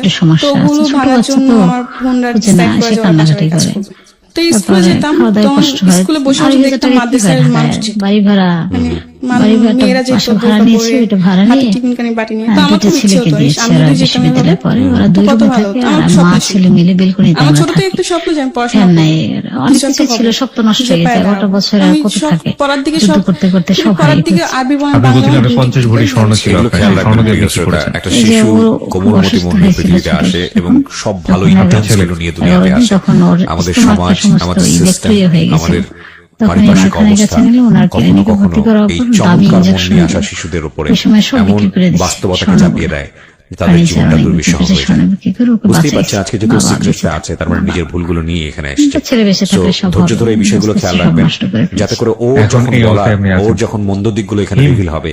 [SPEAKER 2] একটু সমস্যা
[SPEAKER 4] তো
[SPEAKER 2] আছে,
[SPEAKER 4] ওগুলো
[SPEAKER 2] ছোট
[SPEAKER 4] ভাঙার
[SPEAKER 2] বাচ্চা
[SPEAKER 4] জন্য
[SPEAKER 2] তো
[SPEAKER 4] আমার বোনরা
[SPEAKER 2] বুঝে না,
[SPEAKER 4] ডিসাইড করে
[SPEAKER 2] সে
[SPEAKER 4] যে ওরা
[SPEAKER 2] কান্নাকাটি
[SPEAKER 4] বাসায় কাজ
[SPEAKER 2] করে।
[SPEAKER 4] করবে। তো স্কুলে
[SPEAKER 2] তারপরে
[SPEAKER 4] যেতাম,
[SPEAKER 2] খাওয়া দাওয়ায়
[SPEAKER 4] তখন
[SPEAKER 2] কষ্ট হয়,
[SPEAKER 4] স্কুলে বসে
[SPEAKER 2] আর
[SPEAKER 4] বসে
[SPEAKER 2] ভিতরে
[SPEAKER 4] দেখতাম
[SPEAKER 2] টাকা
[SPEAKER 4] মাদ্রাসার
[SPEAKER 2] কিভাবে
[SPEAKER 4] মানুষ
[SPEAKER 2] হয়?
[SPEAKER 4] যে
[SPEAKER 2] বাড়ি ভাড়া, বাড়ি ভাড়াটা
[SPEAKER 4] মেয়েরা যেত
[SPEAKER 2] বাসা
[SPEAKER 4] বোরকা
[SPEAKER 2] ভাড়া নিয়েছে,
[SPEAKER 4] পরে,
[SPEAKER 2] ওইটা ভাড়া
[SPEAKER 4] হাতে
[SPEAKER 2] নিয়ে
[SPEAKER 4] টিফিন কানি বাটি নিয়ে। তো
[SPEAKER 2] হ্যাঁ,
[SPEAKER 4] আমার
[SPEAKER 2] দুটো
[SPEAKER 4] খুব ইচ্ছে
[SPEAKER 2] ছেলেকে
[SPEAKER 4] হতো
[SPEAKER 2] দিয়েছে,
[SPEAKER 4] আমি
[SPEAKER 2] ওরা
[SPEAKER 4] যদি যেতাম
[SPEAKER 2] বিশ্ববিদ্যালয়ে
[SPEAKER 4] এভাবে,
[SPEAKER 2] পড়ে, ওরা দুই
[SPEAKER 4] কত
[SPEAKER 2] রুমে
[SPEAKER 4] ভালো
[SPEAKER 2] থাকে,
[SPEAKER 4] হতো।
[SPEAKER 2] আর
[SPEAKER 4] আমার
[SPEAKER 2] মা
[SPEAKER 4] স্বপ্ন ছিল।
[SPEAKER 2] ছেলে মিলে বেলকনিতে
[SPEAKER 4] আমার
[SPEAKER 2] আমরা
[SPEAKER 4] ছোট থেকে
[SPEAKER 2] থাকি।
[SPEAKER 4] একটু স্বপ্ন যে আমি পড়াশোনা
[SPEAKER 2] ফ্যান
[SPEAKER 4] করবো।
[SPEAKER 2] নাই, অনেক
[SPEAKER 4] কিছু
[SPEAKER 2] কিছু
[SPEAKER 4] একটা
[SPEAKER 2] ছিল,
[SPEAKER 4] হবো।
[SPEAKER 2] সব তো নষ্ট
[SPEAKER 4] কিছু
[SPEAKER 2] হয়ে গেছে,
[SPEAKER 4] পায়ে
[SPEAKER 2] 11টা
[SPEAKER 4] দাঁড়াবো।
[SPEAKER 2] বছর আর
[SPEAKER 4] আমি
[SPEAKER 2] কত
[SPEAKER 4] সব
[SPEAKER 2] থাকে,
[SPEAKER 4] পড়ার দিকে
[SPEAKER 2] যুদ্ধ
[SPEAKER 4] সব
[SPEAKER 2] করতে করতে সব
[SPEAKER 4] পড়ার
[SPEAKER 2] হারিয়ে
[SPEAKER 4] দিকে
[SPEAKER 2] ফেলছে।
[SPEAKER 4] আরবি বয়ান
[SPEAKER 3] আপনি
[SPEAKER 4] বাংলা
[SPEAKER 3] বলছিলেন আপনি 50 ভরি স্বর্ণ ছিল
[SPEAKER 1] এগুলো
[SPEAKER 3] আপনার,
[SPEAKER 1] খেয়াল
[SPEAKER 3] সেই
[SPEAKER 1] রাখবেন
[SPEAKER 3] স্বর্ণ দিয়ে
[SPEAKER 1] প্রিয়
[SPEAKER 3] বিক্রি
[SPEAKER 1] শ্রোতা।
[SPEAKER 3] করেছেন।
[SPEAKER 1] একটা
[SPEAKER 2] এই যে
[SPEAKER 1] শিশু
[SPEAKER 2] ওর
[SPEAKER 1] কোমলমতি
[SPEAKER 2] অসুস্থ
[SPEAKER 1] মন
[SPEAKER 2] হয়েছিল
[SPEAKER 1] পৃথিবীতে
[SPEAKER 2] ছোট
[SPEAKER 1] আসে এবং সব
[SPEAKER 2] তখন
[SPEAKER 1] ভালো
[SPEAKER 2] ওর
[SPEAKER 1] ইন্টেন্সগুলো নিয়ে দুনিয়াতে
[SPEAKER 2] 11 দিন,
[SPEAKER 1] আসে।
[SPEAKER 2] তখন ওর
[SPEAKER 1] আমাদের
[SPEAKER 2] স্টোমাকটা
[SPEAKER 1] সমাজ,
[SPEAKER 2] সমস্ত
[SPEAKER 1] আমাদের সিস্টেম,
[SPEAKER 2] ব্যাকটেরিয়া হয়ে গেছে।
[SPEAKER 1] আমাদের
[SPEAKER 2] তখন
[SPEAKER 1] পারিপার্শ্বিক
[SPEAKER 2] ওনার
[SPEAKER 1] অবস্থা
[SPEAKER 2] কাছে নিলে ওনার
[SPEAKER 1] কখনো
[SPEAKER 2] ক্লিনিকে
[SPEAKER 1] কখনো
[SPEAKER 2] ভর্তি করার
[SPEAKER 1] এই
[SPEAKER 2] পর দামি
[SPEAKER 1] চমৎকার মন
[SPEAKER 2] ইনজেকশন
[SPEAKER 1] নিয়ে আসা শিশুদের উপরে
[SPEAKER 2] ওই সময় সব
[SPEAKER 1] এমন
[SPEAKER 2] বিক্রি করে দিচ্ছে,
[SPEAKER 1] বাস্তবতাকে
[SPEAKER 2] স্বর্ণগুলো।
[SPEAKER 1] চাপিয়ে দেয় যে তাদের
[SPEAKER 2] ফার্নিচার
[SPEAKER 1] জীবনটা
[SPEAKER 2] অনেক
[SPEAKER 1] দুর্বিষহ
[SPEAKER 2] বিক্রি
[SPEAKER 1] হয়ে
[SPEAKER 2] করে,
[SPEAKER 1] যায়।
[SPEAKER 2] বিক্রি করে ওকে
[SPEAKER 1] বুঝতেই
[SPEAKER 2] বাঁচাইছে।
[SPEAKER 1] পারছেন আজকে যেহেতু
[SPEAKER 2] বাবা
[SPEAKER 1] সিক্রেটটা
[SPEAKER 2] বেঁচে
[SPEAKER 1] আছে, তার মানে নিজের ভুলগুলো নিয়ে এখানে এসেছে।
[SPEAKER 2] একটা ছেলে বেঁচে
[SPEAKER 1] So,
[SPEAKER 2] থাকলে সব
[SPEAKER 1] ধৈর্য
[SPEAKER 2] হবে।
[SPEAKER 1] ধরে এই বিষয়গুলো
[SPEAKER 2] আস্তে
[SPEAKER 1] খেয়াল
[SPEAKER 2] আস্তে সব
[SPEAKER 1] রাখবেন,
[SPEAKER 2] নষ্ট করে ফেলছে।
[SPEAKER 1] যাতে করে ও
[SPEAKER 3] এখন
[SPEAKER 1] যখন
[SPEAKER 3] এই
[SPEAKER 1] বলা,
[SPEAKER 3] অবস্থায় আপনি আছেন।
[SPEAKER 1] ওর যখন মন্দ দিকগুলো এখানে রিভিল হবে,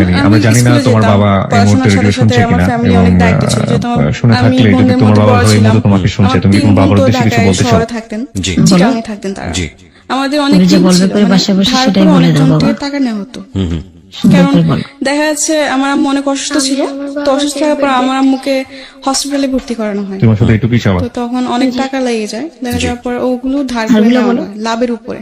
[SPEAKER 3] হয়নি। আমরা জানি না তোমার বাবা এই মুহূর্তে রেডিও শুনছে কিনা, এবং শুনে থাকলে যদি তোমার বাবা এই মুহূর্তে তোমাকে শুনছে, তুমি কি তোমার বাবার উদ্দেশ্যে কিছু বলতে চাও?
[SPEAKER 4] থাকতেন,
[SPEAKER 1] জি।
[SPEAKER 4] চিটাগাংয়ে থাকতেন তারা।
[SPEAKER 1] জি।
[SPEAKER 4] আমাদের অনেক
[SPEAKER 2] তুমি যে
[SPEAKER 4] ঋণ
[SPEAKER 2] বলবে
[SPEAKER 4] ছিল,
[SPEAKER 2] করে
[SPEAKER 4] মানে
[SPEAKER 2] বাসায় বসে
[SPEAKER 4] ধার
[SPEAKER 2] সেটাই
[SPEAKER 4] করে
[SPEAKER 2] বলে দাও
[SPEAKER 4] অনেকজন
[SPEAKER 2] বাবা।
[SPEAKER 4] থেকে টাকা নেওয়া হতো।
[SPEAKER 2] সুন্দর
[SPEAKER 4] কারণ
[SPEAKER 2] করে বলো।
[SPEAKER 4] দেখা যাচ্ছে আমার আম্মু অনেক অসুস্থ ছিল, তো অসুস্থ থাকার পর আমার আম্মুকে হসপিটালে ভর্তি করানো হয়।
[SPEAKER 3] তোমার সাথে এইটুকুই চাওয়া।
[SPEAKER 4] তো তখন অনেক টাকা লেগে যায়, দেখা যাওয়ার পর ওগুলো ধার করে নেওয়া হয় লাভের উপরে।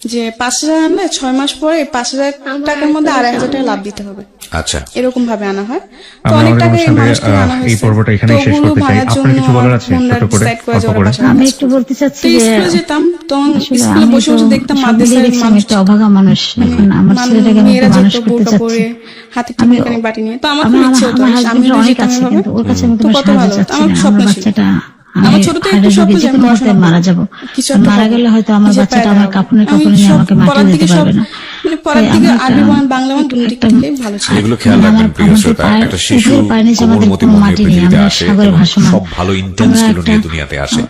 [SPEAKER 4] যে 5,000 আনলে 6 মাস পরে 5,000 টাকার মধ্যে 2,500 টাকা লাভ দিতে হবে,
[SPEAKER 1] আচ্ছা,
[SPEAKER 4] এরকম ভাবে আনা হয়। তো
[SPEAKER 3] আমরা
[SPEAKER 4] অনেক
[SPEAKER 3] আমাদের
[SPEAKER 4] টাকা
[SPEAKER 3] অনুষ্ঠানে
[SPEAKER 4] মানুষকে আনা
[SPEAKER 3] এই
[SPEAKER 4] হয়েছে।
[SPEAKER 3] পর্বটা এখানেই
[SPEAKER 4] তো
[SPEAKER 3] শেষ
[SPEAKER 4] ওগুলো
[SPEAKER 3] করতে চাই।
[SPEAKER 4] ভাড়ার
[SPEAKER 3] আপনার কিছু
[SPEAKER 4] জন্য
[SPEAKER 3] বলার আছে?
[SPEAKER 4] বোনরা
[SPEAKER 3] ছোট করে,
[SPEAKER 4] decide
[SPEAKER 3] অল্প
[SPEAKER 4] যে ওরা
[SPEAKER 3] করে।
[SPEAKER 4] বাসায়
[SPEAKER 2] আমি
[SPEAKER 4] কাজ
[SPEAKER 2] একটু
[SPEAKER 4] করবে।
[SPEAKER 2] বলতে চাচ্ছি
[SPEAKER 4] তো
[SPEAKER 2] যে
[SPEAKER 4] স্কুলে যেতাম, তখন
[SPEAKER 2] আসলে
[SPEAKER 4] স্কুলে
[SPEAKER 2] আমি
[SPEAKER 4] বসে
[SPEAKER 2] তো
[SPEAKER 4] বসে দেখতাম
[SPEAKER 2] সব
[SPEAKER 4] মাদ্রাসার
[SPEAKER 2] মিলিয়ে দেখছি আমি
[SPEAKER 4] মানুষ,
[SPEAKER 2] একটা অভাগা মানুষ। এখন আমার ছেলেটাকে আমি
[SPEAKER 4] মেয়েরা
[SPEAKER 2] একটু মানুষ
[SPEAKER 4] যেত
[SPEAKER 2] করতে
[SPEAKER 4] বোরকা পরে,
[SPEAKER 2] চাচ্ছি।
[SPEAKER 4] হাতে
[SPEAKER 2] আমি
[SPEAKER 4] টিফিন বাটি নিয়ে। তো আমার
[SPEAKER 2] আমার
[SPEAKER 4] খুব ইচ্ছে হতো
[SPEAKER 2] আমার
[SPEAKER 4] আমি
[SPEAKER 2] হাজবেন্ডের অনেক
[SPEAKER 4] যেতাম
[SPEAKER 2] আছে,
[SPEAKER 4] এভাবে।
[SPEAKER 2] কিন্তু ওর কাছে আমি
[SPEAKER 4] তো
[SPEAKER 2] কোনো
[SPEAKER 4] কত
[SPEAKER 2] সাহায্য
[SPEAKER 4] ভালো,
[SPEAKER 2] চাচ্ছি
[SPEAKER 4] আমার
[SPEAKER 2] না।
[SPEAKER 4] স্বপ্ন
[SPEAKER 2] আমার
[SPEAKER 4] ছিল।
[SPEAKER 2] বাচ্চাটা
[SPEAKER 4] আমার ছোট থেকে একটা স্বপ্ন
[SPEAKER 2] যে
[SPEAKER 4] যে আমি
[SPEAKER 2] কোনো মুহূর্তে
[SPEAKER 4] পড়াশোনা
[SPEAKER 2] মারা
[SPEAKER 4] করবো।
[SPEAKER 2] যাবো।
[SPEAKER 4] কিছু একটা
[SPEAKER 2] মারা
[SPEAKER 4] করবো।
[SPEAKER 2] গেলে হয়তো আমার
[SPEAKER 4] নিজের
[SPEAKER 2] বাচ্চাটা
[SPEAKER 4] পায়ে
[SPEAKER 2] আমার
[SPEAKER 4] দাঁড়াবো।
[SPEAKER 2] কাপড়ে
[SPEAKER 4] আমি
[SPEAKER 2] নিয়ে
[SPEAKER 4] সব
[SPEAKER 2] আমাকে
[SPEAKER 4] পড়ার
[SPEAKER 2] মাটিতে
[SPEAKER 4] দিকে
[SPEAKER 2] দিতে
[SPEAKER 4] সব,
[SPEAKER 2] পারবে না।
[SPEAKER 4] মানে পড়ার
[SPEAKER 2] তাই
[SPEAKER 4] দিকে
[SPEAKER 2] আমার
[SPEAKER 4] আরবি
[SPEAKER 2] একটা-
[SPEAKER 4] বয়ান, বাংলা বয়ান দুটো দিক থেকেই ভালো ছিল।
[SPEAKER 1] এগুলো খেয়াল রাখবেন প্রিয় শ্রোতা। একটা শিশু কোমলমতি মনে পৃথিবীতে আসে এবং সব ভালো ইন্টেন্স গুলো নিয়ে দুনিয়াতে আসে।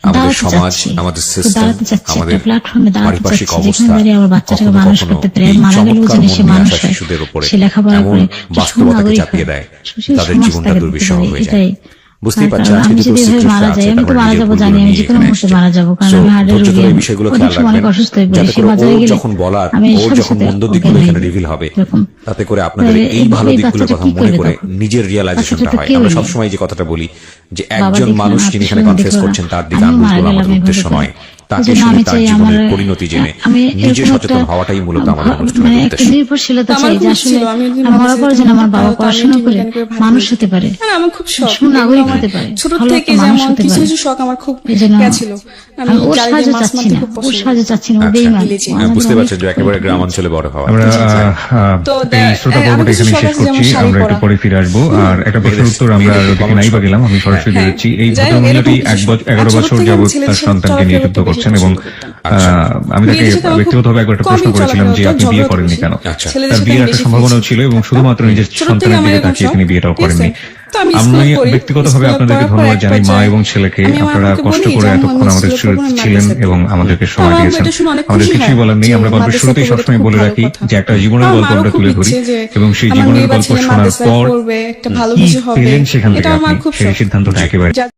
[SPEAKER 1] আমাদের
[SPEAKER 2] দাঁড়াতে
[SPEAKER 1] সমাজ,
[SPEAKER 2] চাচ্ছি,
[SPEAKER 1] আমাদের
[SPEAKER 2] তো
[SPEAKER 1] সিস্টেম,
[SPEAKER 2] দাঁড়াতে চাচ্ছি,
[SPEAKER 1] আমাদের
[SPEAKER 2] একটা প্ল্যাটফর্মে দাঁড়াতে
[SPEAKER 1] পারিপার্শ্বিক
[SPEAKER 2] চাচ্ছি, যেখানে
[SPEAKER 1] অবস্থা
[SPEAKER 2] দাঁড়িয়ে আমার বাচ্চাটাকে
[SPEAKER 1] কখনো
[SPEAKER 2] মানুষ
[SPEAKER 1] কখনো
[SPEAKER 2] করতে পারে,
[SPEAKER 1] এই
[SPEAKER 2] মারা গেলেও
[SPEAKER 1] চমৎকার
[SPEAKER 2] যেন
[SPEAKER 1] মন
[SPEAKER 2] সে
[SPEAKER 1] নিয়ে
[SPEAKER 2] মানুষ
[SPEAKER 1] আসা
[SPEAKER 2] হয়,
[SPEAKER 1] শিশুদের উপরে
[SPEAKER 2] সে লেখাপড়া
[SPEAKER 1] এমন
[SPEAKER 2] করে
[SPEAKER 1] বাস্তবতাকে
[SPEAKER 2] সুনাগরিক
[SPEAKER 1] চাপিয়ে
[SPEAKER 2] হয়,
[SPEAKER 1] দেয়,
[SPEAKER 2] সুশীল
[SPEAKER 1] তাদের
[SPEAKER 2] সমাজ
[SPEAKER 1] জীবনটা
[SPEAKER 2] তাকে
[SPEAKER 1] দুর্বিষহ
[SPEAKER 2] দিতে
[SPEAKER 1] হয়ে
[SPEAKER 2] পারে,
[SPEAKER 1] যায়।
[SPEAKER 2] এটাই।
[SPEAKER 1] বুঝতেই
[SPEAKER 2] তার
[SPEAKER 1] পারছেন
[SPEAKER 2] কারণ
[SPEAKER 1] আজকে
[SPEAKER 2] আমি
[SPEAKER 1] দুটো
[SPEAKER 2] যদি এভাবে
[SPEAKER 1] সিক্রেট
[SPEAKER 2] মারা
[SPEAKER 1] আছে,
[SPEAKER 2] যাই, আমি তো
[SPEAKER 1] তারপরে
[SPEAKER 2] মারা
[SPEAKER 1] নিজের
[SPEAKER 2] যাবো
[SPEAKER 1] ভুলগুলো
[SPEAKER 2] জানি, আমি
[SPEAKER 1] নিয়ে
[SPEAKER 2] যে কোনো
[SPEAKER 1] এখানে
[SPEAKER 2] মুহূর্তে
[SPEAKER 1] এসেছে।
[SPEAKER 2] মারা যাবো, কারণ
[SPEAKER 1] So,
[SPEAKER 2] আমি হার্টের
[SPEAKER 1] ধৈর্য
[SPEAKER 2] রোগী,
[SPEAKER 1] ধরে এই
[SPEAKER 2] আমি
[SPEAKER 1] বিষয়গুলো
[SPEAKER 2] অনেক
[SPEAKER 1] খেয়াল
[SPEAKER 2] সময় অনেক
[SPEAKER 1] রাখবেন,
[SPEAKER 2] অসুস্থ হয়ে পড়ি,
[SPEAKER 1] যাতে
[SPEAKER 2] সে
[SPEAKER 1] করে
[SPEAKER 2] বাজারে
[SPEAKER 1] ওর
[SPEAKER 2] গেলে
[SPEAKER 1] যখন বলার,
[SPEAKER 2] আমি
[SPEAKER 1] ওর
[SPEAKER 2] সাথে
[SPEAKER 1] যখন
[SPEAKER 2] সাথে
[SPEAKER 1] মন্দ
[SPEAKER 2] ওকে
[SPEAKER 1] দিকগুলো এখানে
[SPEAKER 2] নেই।
[SPEAKER 1] রিভিল হবে,
[SPEAKER 2] এরকম।
[SPEAKER 1] তাতে করে আপনাদের
[SPEAKER 2] তাহলে
[SPEAKER 1] এই ভালো
[SPEAKER 2] এই
[SPEAKER 1] দিকগুলোর
[SPEAKER 2] বাচ্চাটা
[SPEAKER 1] কথা
[SPEAKER 2] কি
[SPEAKER 1] মনে
[SPEAKER 2] করবে
[SPEAKER 1] করে
[SPEAKER 2] তখন?
[SPEAKER 1] নিজের রিয়েলাইজেশনটা
[SPEAKER 2] বাচ্চাটা তো
[SPEAKER 1] হয়।
[SPEAKER 2] কেউই
[SPEAKER 1] আমরা
[SPEAKER 2] নেই।
[SPEAKER 1] সবসময় যে কথাটা বলি যে
[SPEAKER 2] বাবা
[SPEAKER 1] একজন
[SPEAKER 2] দেখলো
[SPEAKER 1] মানুষ
[SPEAKER 2] না,
[SPEAKER 1] যিনি
[SPEAKER 2] আত্মীয়
[SPEAKER 1] এখানে
[SPEAKER 2] স্বজন
[SPEAKER 1] কনফেস
[SPEAKER 2] দেখলো না,
[SPEAKER 1] করছেন তার দিকে
[SPEAKER 2] আমিও
[SPEAKER 1] আঙ্গুল
[SPEAKER 2] মারা
[SPEAKER 1] তোলা
[SPEAKER 2] গেলাম
[SPEAKER 1] আমাদের
[SPEAKER 2] এভাবে
[SPEAKER 1] উদ্দেশ্য
[SPEAKER 2] করে।
[SPEAKER 1] নয়, তাকে
[SPEAKER 2] এজন্য
[SPEAKER 1] শুনে
[SPEAKER 2] আমি
[SPEAKER 1] তার
[SPEAKER 2] চাই
[SPEAKER 1] জীবনের
[SPEAKER 2] আমার-
[SPEAKER 1] পরিণতি জেনে
[SPEAKER 2] আমি
[SPEAKER 1] নিজে
[SPEAKER 2] এরকম
[SPEAKER 1] সচেতন
[SPEAKER 2] একটা
[SPEAKER 1] হওয়াটাই মূলত আমাদের অনুষ্ঠানের
[SPEAKER 2] মানে একটা
[SPEAKER 1] উদ্দেশ্য।
[SPEAKER 2] নির্ভরশীলতা
[SPEAKER 4] আমার
[SPEAKER 2] চাই যে
[SPEAKER 4] খুব
[SPEAKER 2] আসলে
[SPEAKER 4] ছিল, আমি যদি
[SPEAKER 2] মরার
[SPEAKER 4] মাদ্রাসায়
[SPEAKER 2] পর যেন আমার বাবা
[SPEAKER 4] থাকতাম, তাহলে
[SPEAKER 2] পড়াশোনা
[SPEAKER 4] আমি
[SPEAKER 2] করে
[SPEAKER 4] টিউশন করে ভাত
[SPEAKER 2] মানুষ
[SPEAKER 4] নিতাম।
[SPEAKER 2] হতে পারে,
[SPEAKER 4] মানে আমার খুব শখ,
[SPEAKER 2] সুনাগরিক
[SPEAKER 4] এগুলো
[SPEAKER 2] হতে
[SPEAKER 4] আমার
[SPEAKER 2] পারে,
[SPEAKER 4] ছোট
[SPEAKER 2] ভালো
[SPEAKER 4] থেকে
[SPEAKER 2] একটা মানুষ
[SPEAKER 4] যেমন
[SPEAKER 2] হতে
[SPEAKER 4] কিছু
[SPEAKER 2] পারে।
[SPEAKER 4] কিছু শখ আমার খুব
[SPEAKER 2] এই জন্য
[SPEAKER 4] ছিল।
[SPEAKER 2] আমি ওর
[SPEAKER 4] জালি
[SPEAKER 2] সাহায্য
[SPEAKER 4] দিয়ে মাছ
[SPEAKER 2] চাচ্ছি
[SPEAKER 4] মারতে
[SPEAKER 2] না,
[SPEAKER 4] খুব
[SPEAKER 2] ওর
[SPEAKER 4] পছন্দ
[SPEAKER 2] সাহায্য চাচ্ছি না, ও
[SPEAKER 1] আচ্ছা।
[SPEAKER 2] বেইমান।
[SPEAKER 4] ভিলেজে।
[SPEAKER 2] আমাদের
[SPEAKER 1] বুঝতে
[SPEAKER 2] অনেক-
[SPEAKER 1] পারছেন যে একেবারে গ্রাম অঞ্চলে বড় হওয়া।
[SPEAKER 3] আমরা
[SPEAKER 4] তো
[SPEAKER 3] এই শ্রোতা
[SPEAKER 4] আমি
[SPEAKER 3] পর্বটা
[SPEAKER 4] কিছু
[SPEAKER 3] এখানে
[SPEAKER 4] শখ
[SPEAKER 3] শেষ
[SPEAKER 4] আছে, যেমন
[SPEAKER 3] করছি,
[SPEAKER 4] শাড়ি
[SPEAKER 3] আমরা একটু
[SPEAKER 4] পরা।
[SPEAKER 3] পরে ফিরে আসবো। আর একটা প্রশ্নের উত্তর আমরা দেখে নাই বা গেলাম, আমি সরাসরি
[SPEAKER 4] হ্যাঁ,
[SPEAKER 3] দিচ্ছি। এই
[SPEAKER 4] যাই হোক,
[SPEAKER 3] ভদ্রমহিলাটি
[SPEAKER 4] এরকম কিছু শখ।
[SPEAKER 3] 11
[SPEAKER 4] ছোট
[SPEAKER 3] বছর
[SPEAKER 4] থেকে
[SPEAKER 3] যাবৎ
[SPEAKER 4] আমি ছেলেদের
[SPEAKER 3] তার
[SPEAKER 4] সাথে
[SPEAKER 3] সন্তানকে নিয়ে
[SPEAKER 4] চলাফেরা
[SPEAKER 3] যুদ্ধ
[SPEAKER 4] করতে
[SPEAKER 3] করছেন
[SPEAKER 4] বেশি
[SPEAKER 3] এবং
[SPEAKER 4] পছন্দ করতাম।
[SPEAKER 3] আমি তাকে
[SPEAKER 4] বিয়ের সাথে আমার খুব
[SPEAKER 3] ব্যক্তিগতভাবে একবার একটা প্রশ্ন
[SPEAKER 4] কমই
[SPEAKER 3] করেছিলাম যে
[SPEAKER 4] চলাফেরা
[SPEAKER 3] আপনি
[SPEAKER 4] হতো,
[SPEAKER 3] বিয়ে
[SPEAKER 4] ঝগড়া
[SPEAKER 3] করেননি
[SPEAKER 4] করছি।
[SPEAKER 3] কেন?
[SPEAKER 1] আচ্ছা।
[SPEAKER 4] ছেলেদের
[SPEAKER 3] তার
[SPEAKER 4] সাথে
[SPEAKER 3] বিয়ের
[SPEAKER 4] আমি
[SPEAKER 3] একটা
[SPEAKER 4] বেশি
[SPEAKER 3] সম্ভাবনাও
[SPEAKER 4] ফ্রেন্ডস
[SPEAKER 3] ছিল এবং
[SPEAKER 4] করতাম।
[SPEAKER 3] শুধুমাত্র নিজের
[SPEAKER 4] ছোট থেকে
[SPEAKER 3] সন্তানের
[SPEAKER 4] আমার
[SPEAKER 3] দিকে
[SPEAKER 4] এরকম
[SPEAKER 3] তাকিয়ে
[SPEAKER 4] শখ।
[SPEAKER 3] তিনি বিয়েটাও
[SPEAKER 4] ঠিক আছে?
[SPEAKER 3] করেননি।
[SPEAKER 4] তো আমি
[SPEAKER 3] আমি
[SPEAKER 4] স্কুলে পড়ি,
[SPEAKER 3] ব্যক্তিগতভাবে
[SPEAKER 4] স্কুলে
[SPEAKER 3] আপনাদেরকে
[SPEAKER 4] পড়ার পর
[SPEAKER 3] ধন্যবাদ
[SPEAKER 4] এক
[SPEAKER 3] জানাই, মা
[SPEAKER 4] পর্যায়ে
[SPEAKER 3] এবং ছেলেকে।
[SPEAKER 4] আমি আমার
[SPEAKER 3] আপনারা
[SPEAKER 4] আম্মুকে
[SPEAKER 3] কষ্ট
[SPEAKER 4] বলি
[SPEAKER 3] করে
[SPEAKER 4] যে, আম্মু,
[SPEAKER 3] এতক্ষণ
[SPEAKER 4] আমি
[SPEAKER 3] আমাদের
[SPEAKER 4] স্কুলে পড়বো না,
[SPEAKER 3] ছিলেন
[SPEAKER 4] মাদ্রাসায়
[SPEAKER 3] এবং
[SPEAKER 4] পড়বো।
[SPEAKER 3] আমাদেরকে
[SPEAKER 4] তো
[SPEAKER 3] সময়
[SPEAKER 4] আমার আম্মু
[SPEAKER 3] দিয়েছেন।
[SPEAKER 4] এটা শুনে অনেক
[SPEAKER 3] আমাদের
[SPEAKER 4] খুশি
[SPEAKER 3] কিছুই
[SPEAKER 4] হয়
[SPEAKER 3] বলার নেই,
[SPEAKER 4] যে
[SPEAKER 3] আমরা গল্পের
[SPEAKER 4] মাদ্রাসায়
[SPEAKER 3] শুরুতেই
[SPEAKER 4] পড়লে
[SPEAKER 3] সবসময়
[SPEAKER 4] খুব
[SPEAKER 3] বলে
[SPEAKER 4] ভালো
[SPEAKER 3] রাখি
[SPEAKER 4] কথা।
[SPEAKER 3] যে একটা জীবনের
[SPEAKER 4] আমার
[SPEAKER 3] গল্প
[SPEAKER 4] মারও
[SPEAKER 3] আমরা
[SPEAKER 4] খুব
[SPEAKER 3] তুলে ধরি
[SPEAKER 4] ইচ্ছে যে
[SPEAKER 3] এবং সেই
[SPEAKER 4] আমার
[SPEAKER 3] জীবনের
[SPEAKER 4] মেয়ে বা
[SPEAKER 3] গল্প
[SPEAKER 4] ছেলে
[SPEAKER 3] শোনার
[SPEAKER 4] মাদ্রাসায়
[SPEAKER 3] পর
[SPEAKER 4] পড়বে, একটা ভালো
[SPEAKER 3] কি
[SPEAKER 4] কিছু হবে।
[SPEAKER 3] পেলেন সেখান
[SPEAKER 4] এটা
[SPEAKER 3] থেকে
[SPEAKER 4] আমার
[SPEAKER 3] আপনি
[SPEAKER 4] খুব
[SPEAKER 3] সেই
[SPEAKER 4] শখ।
[SPEAKER 3] সিদ্ধান্তটা একেবারে